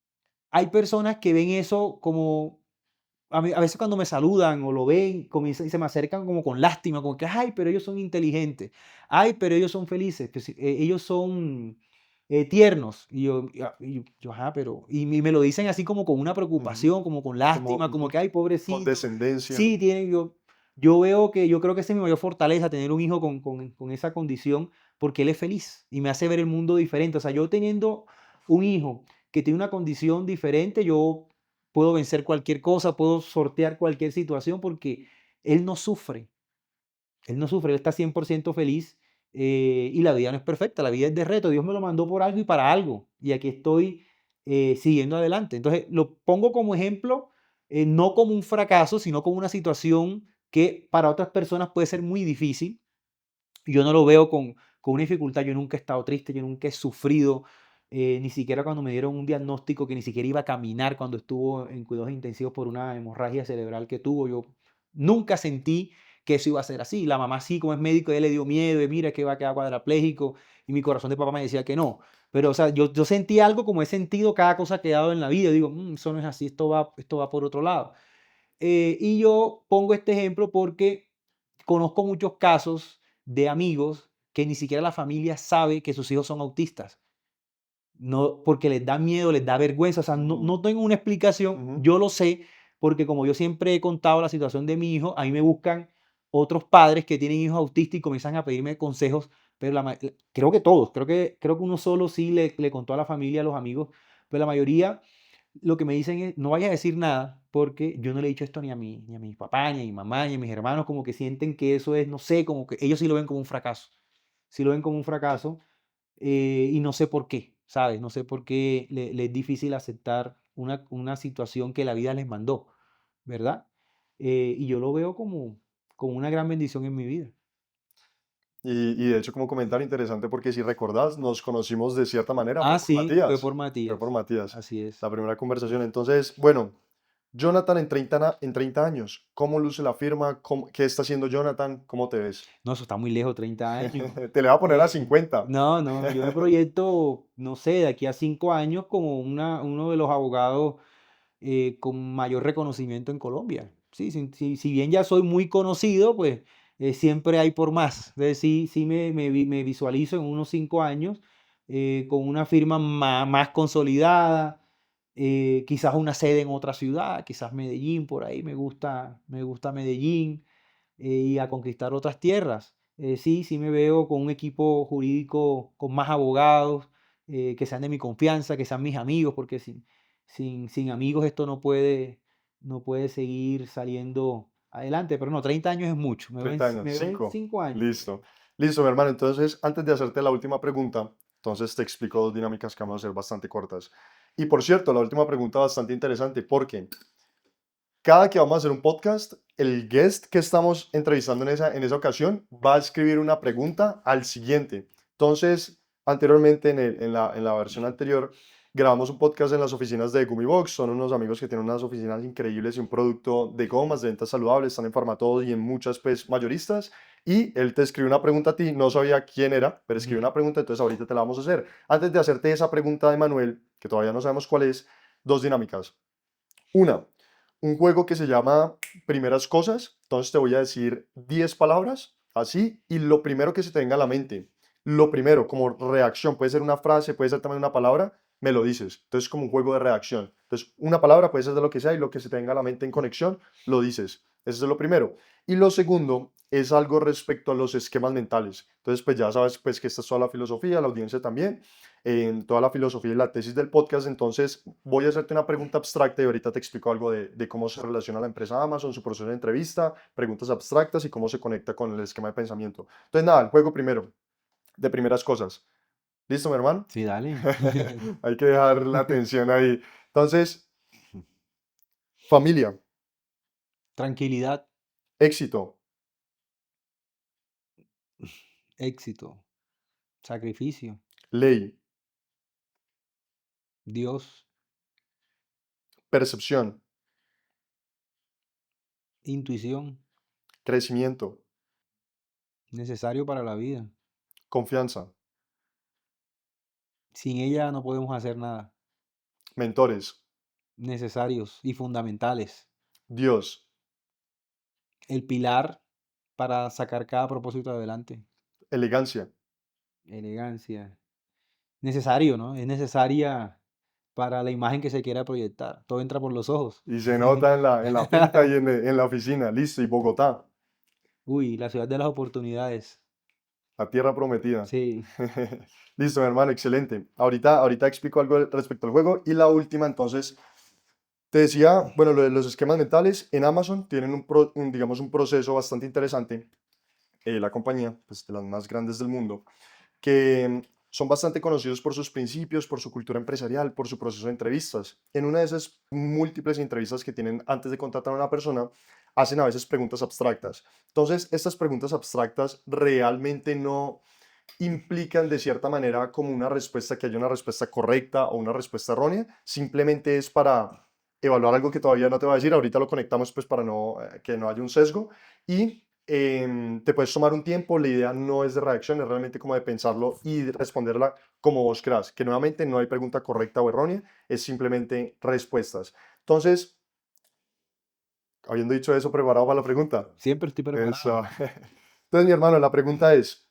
hay personas que ven eso como, a veces cuando me saludan o lo ven, comienzan y se me acercan como con lástima, como que, ay, pero ellos son inteligentes, ay, pero ellos son felices, que ellos son tiernos. Ajá, pero, y me lo dicen así como con una Ujú. preocupación, como con Como lástima, como que, ay, con pobrecito. descendencia. Sí, yo creo que esa es mi mayor fortaleza, tener un hijo con esa condición, porque él es feliz y me hace ver el mundo diferente. O sea, yo teniendo un hijo que tiene una condición diferente, yo puedo vencer cualquier cosa, puedo sortear cualquier situación porque él no sufre, él no sufre, él está 100% feliz y la vida no es perfecta, la vida es de reto, Dios me lo mandó por algo y para algo y aquí estoy siguiendo adelante. Entonces lo pongo como ejemplo, no como un fracaso, sino como una situación que para otras personas puede ser muy difícil. Yo no lo veo con una dificultad, yo nunca he estado triste, yo nunca he sufrido, ni siquiera cuando me dieron un diagnóstico que ni siquiera iba a caminar cuando estuvo en cuidados intensivos por una hemorragia cerebral que tuvo, yo nunca sentí que eso iba a ser así. La mamá sí, como es médico, ella le dio miedo, de mira que va a quedar cuadrapléjico, y mi corazón de papá me decía que no. Pero, o sea, yo sentí algo como he sentido cada cosa que he dado en la vida. Digo, eso no es así, esto va por otro lado". Y yo pongo este ejemplo porque conozco muchos casos de amigos que ni siquiera la familia sabe que sus hijos son autistas. No, porque les da miedo, les da vergüenza, o sea, no, Ujú, no tengo una explicación, ujú. yo lo sé, porque como yo siempre he contado la situación de mi hijo, a mí me buscan otros padres que tienen hijos autistas y comienzan a pedirme consejos, pero creo que todos, creo que uno solo sí le contó a la familia, a los amigos, pero la mayoría lo que me dicen es, no vayas a decir nada, porque yo no le he dicho esto ni a mi papá, ni a mi mamá, ni a mis hermanos, como que sienten que eso es, no sé, como que ellos sí lo ven como un fracaso, sí lo ven como un fracaso, y no sé por qué, ¿sabes? No sé por qué le es difícil aceptar una situación que la vida les mandó, ¿verdad? Y yo lo veo como una gran bendición en mi vida. Y de hecho, como comentario interesante, porque si recordás, nos conocimos de cierta manera, fue Ah, por sí, fue por Matías, fue por Matías, Matías, así es. la primera conversación. Entonces, bueno, Jonathan en 30 años, ¿cómo luce la firma? ¿Qué está haciendo Jonathan? ¿Cómo te ves? No, eso está muy lejos, 30 años. Te le voy a poner a 50. No, no, yo me proyecto, no sé, de aquí a 5 años como uno de los abogados con mayor reconocimiento en Colombia. Sí, si bien ya soy muy conocido, pues siempre hay por más. Entonces sí me visualizo en unos 5 años con una firma más consolidada, quizás una sede en otra ciudad, quizás Medellín, por ahí me gusta Medellín, y a conquistar otras tierras. Sí me veo con un equipo jurídico con más abogados, que sean de mi confianza, que sean mis amigos, porque sin amigos esto no puede seguir saliendo adelante. Pero no, 30 años es mucho. Me veo en, 30 años, me veo en 5. 5 años. Listo. Listo, mi hermano. Entonces, antes de hacerte la última pregunta, entonces te explico dos dinámicas que vamos a hacer bastante cortas. Y por cierto, la última pregunta bastante interesante, porque cada que vamos a hacer un podcast, el guest que estamos entrevistando en esa ocasión va a escribir una pregunta al siguiente. Entonces, anteriormente, en la versión anterior, grabamos un podcast en las oficinas de Gummibox. Son unos amigos que tienen unas oficinas increíbles y un producto de gomas, de ventas saludables. Están en Farmatodo y en muchas pues, mayoristas. Y él te escribió una pregunta a ti, no sabía quién era, pero escribió Ujú. una pregunta, entonces ahorita te la vamos a hacer. Antes de hacerte esa pregunta de Manuel, que todavía no sabemos cuál es, dos dinámicas. Una, un juego que se llama Primeras Cosas. Entonces te voy a decir 10 palabras, así, y lo primero que se te venga a la mente, lo primero, como reacción, puede ser una frase, puede ser también una palabra, me lo dices. Entonces, como un juego de reacción. Entonces, una palabra puede ser de lo que sea y lo que se te venga a la mente en conexión, lo dices. Eso es lo primero. Y lo segundo es algo respecto a los esquemas mentales. Entonces, pues ya sabes pues que esta es toda la filosofía, la audiencia también en toda la filosofía y la tesis del podcast. Entonces, voy a hacerte una pregunta abstracta y ahorita te explico algo de cómo se relaciona la empresa Amazon, su proceso de entrevista, preguntas abstractas y cómo se conecta con el esquema de pensamiento. Entonces, nada, el juego primero, de primeras cosas. ¿Listo, mi hermano? Sí, dale. Hay que dejar la atención ahí. Entonces, familia, Tranquilidad, éxito, éxito, sacrificio, ley, Dios, percepción, intuición, crecimiento, necesario para la vida. confianza, Sin ella no podemos hacer nada. mentores, Necesarios y fundamentales. Dios, El pilar para sacar cada propósito adelante. elegancia. Elegancia. Necesario, ¿no? Es necesaria para la imagen que se quiera proyectar. Todo entra por los ojos. Y se nota en la finta y en la oficina. Listo. Y Bogotá, Uy, la ciudad de las oportunidades. la tierra prometida. Sí. Listo, mi hermano, excelente. Ahorita explico algo respecto al juego. Y la última, entonces, te decía, bueno, lo de los esquemas mentales, en Amazon tienen digamos, un proceso bastante interesante, la compañía, pues de las más grandes del mundo, que son bastante conocidos por sus principios, por su cultura empresarial, por su proceso de entrevistas. En una de esas múltiples entrevistas que tienen antes de contratar a una persona, hacen a veces preguntas abstractas. Entonces, estas preguntas abstractas realmente no implican de cierta manera como una respuesta, que haya una respuesta correcta o una respuesta errónea, simplemente es para evaluar algo que todavía no te voy a decir, ahorita lo conectamos pues para que no haya un sesgo y te puedes tomar un tiempo, la idea no es de reacción, es realmente como de pensarlo y de responderla como vos creas, que nuevamente no hay pregunta correcta o errónea, es simplemente respuestas. Entonces, habiendo dicho eso, preparado para la pregunta. Siempre estoy Eso. preparado. Entonces, mi hermano, la pregunta es,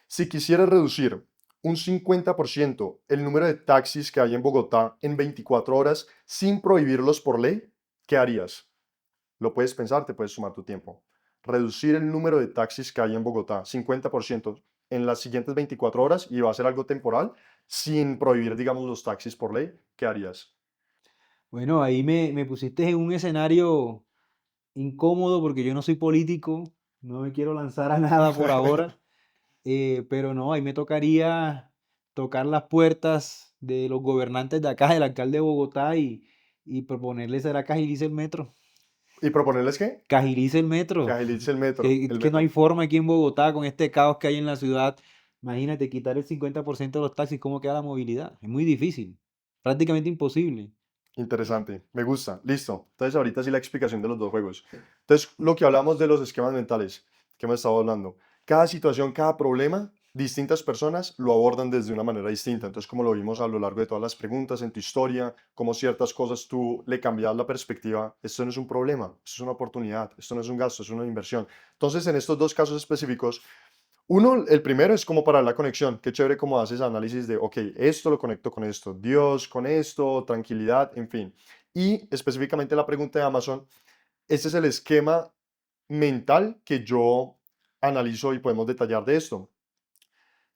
si quisieras reducir un 50% el número de taxis que hay en Bogotá en 24 horas sin prohibirlos por ley, ¿qué harías? Lo puedes pensar, te puedes tomar tu tiempo. Reducir el número de taxis que hay en Bogotá, 50% en las siguientes 24 horas y va a ser algo temporal, sin prohibir, digamos, los taxis por ley, ¿qué harías? Bueno, ahí me pusiste en un escenario incómodo porque yo no soy político, no me quiero lanzar a nada por ahora, pero no, ahí me tocaría tocar las puertas de los gobernantes de acá, del alcalde de Bogotá y proponerles será que agilice el metro. ¿Y proponerles qué? Que agilice el Que metro. agilice el metro. Que, El que no hay metro. forma aquí en Bogotá con este caos que hay en la ciudad. Imagínate, quitar el 50% de los taxis, ¿cómo queda la movilidad? Es muy difícil, prácticamente imposible. Interesante, me gusta. Listo. Entonces, ahorita sí la explicación de los dos juegos. Entonces, lo que hablamos de los esquemas mentales, que hemos estado hablando. Cada situación, cada problema, distintas personas lo abordan desde una manera distinta. Entonces, como lo vimos a lo largo de todas las preguntas en tu historia, cómo ciertas cosas tú le cambias la perspectiva. Esto no es un problema, esto es una oportunidad, esto no es un gasto, es una inversión. Entonces, en estos dos casos específicos, uno, el primero es como para la conexión. Qué chévere cómo haces análisis de, ok, esto lo conecto con esto, Dios con esto, tranquilidad, en fin. Y específicamente la pregunta de Amazon, este es el esquema mental que yo analizo y podemos detallar de esto.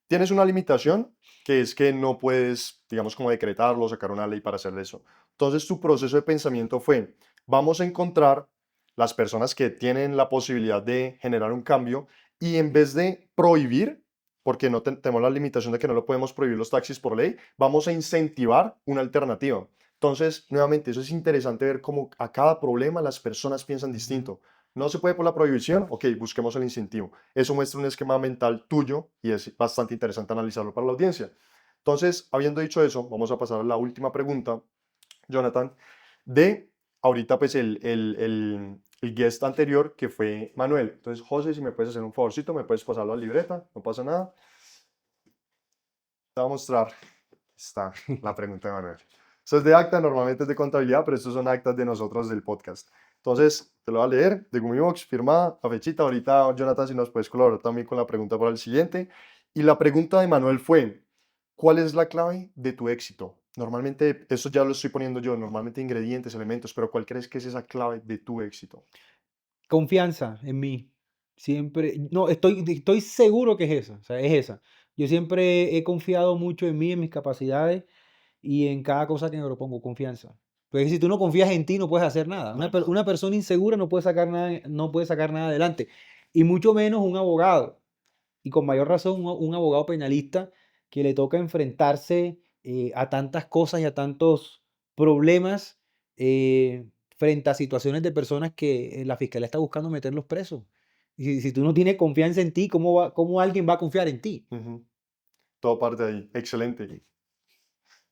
Tienes una limitación que es que no puedes, digamos, como decretarlo, sacar una ley para hacer eso. Entonces, tu proceso de pensamiento fue, vamos a encontrar las personas que tienen la posibilidad de generar un cambio y en vez de prohibir, porque no tenemos la limitación de que no lo podemos prohibir los taxis por ley, vamos a incentivar una alternativa. Entonces, nuevamente, eso es interesante ver cómo a cada problema las personas piensan Ujú. distinto. No se puede por la prohibición, ok, busquemos el incentivo. Eso muestra un esquema mental tuyo y es bastante interesante analizarlo para la audiencia. Entonces, habiendo dicho eso, vamos a pasar a la última pregunta, Jonathan, de ahorita pues el guest anterior que fue Manuel. Entonces, José, si me puedes hacer un favorcito, me puedes pasar la libreta, no pasa nada. Te voy a mostrar está la pregunta de Manuel. Eso es de acta, normalmente es de contabilidad, pero estos son actas de nosotros del podcast. Entonces, te lo voy a leer de Gumibox, firmada, la fechita. Ahorita, Jonathan, si nos puedes colaborar también con la pregunta para el siguiente. Y la pregunta de Manuel fue, ¿cuál es la clave de tu éxito? Normalmente, eso ya lo estoy poniendo yo, normalmente ingredientes, elementos, pero ¿cuál crees que es esa clave de tu éxito? Confianza en mí. Siempre, no, estoy seguro que es esa, o sea, es esa. Yo siempre he confiado mucho en mí, en mis capacidades y en cada cosa que me propongo, confianza. Porque si tú no confías en ti, no puedes hacer nada. Nice. Una persona insegura no puede sacar nada adelante. Y mucho menos un abogado. Y con mayor razón, un abogado penalista que le toca enfrentarse a tantas cosas y a tantos problemas frente a situaciones de personas que la fiscalía está buscando meterlos presos. Y si tú no tienes confianza en ti, ¿cómo alguien va a confiar en ti? Ujú. Todo parte de ahí. Excelente.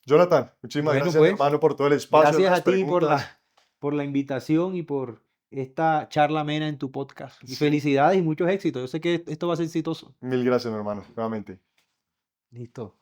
Jonathan, muchísimas Bueno, gracias, mi pues, hermano, por todo el espacio, gracias las a ti preguntas. por la invitación y por esta charla amena en tu podcast. Y Sí, felicidades y muchos éxitos. Yo sé que esto va a ser exitoso. mil gracias, mi hermano, nuevamente. Listo.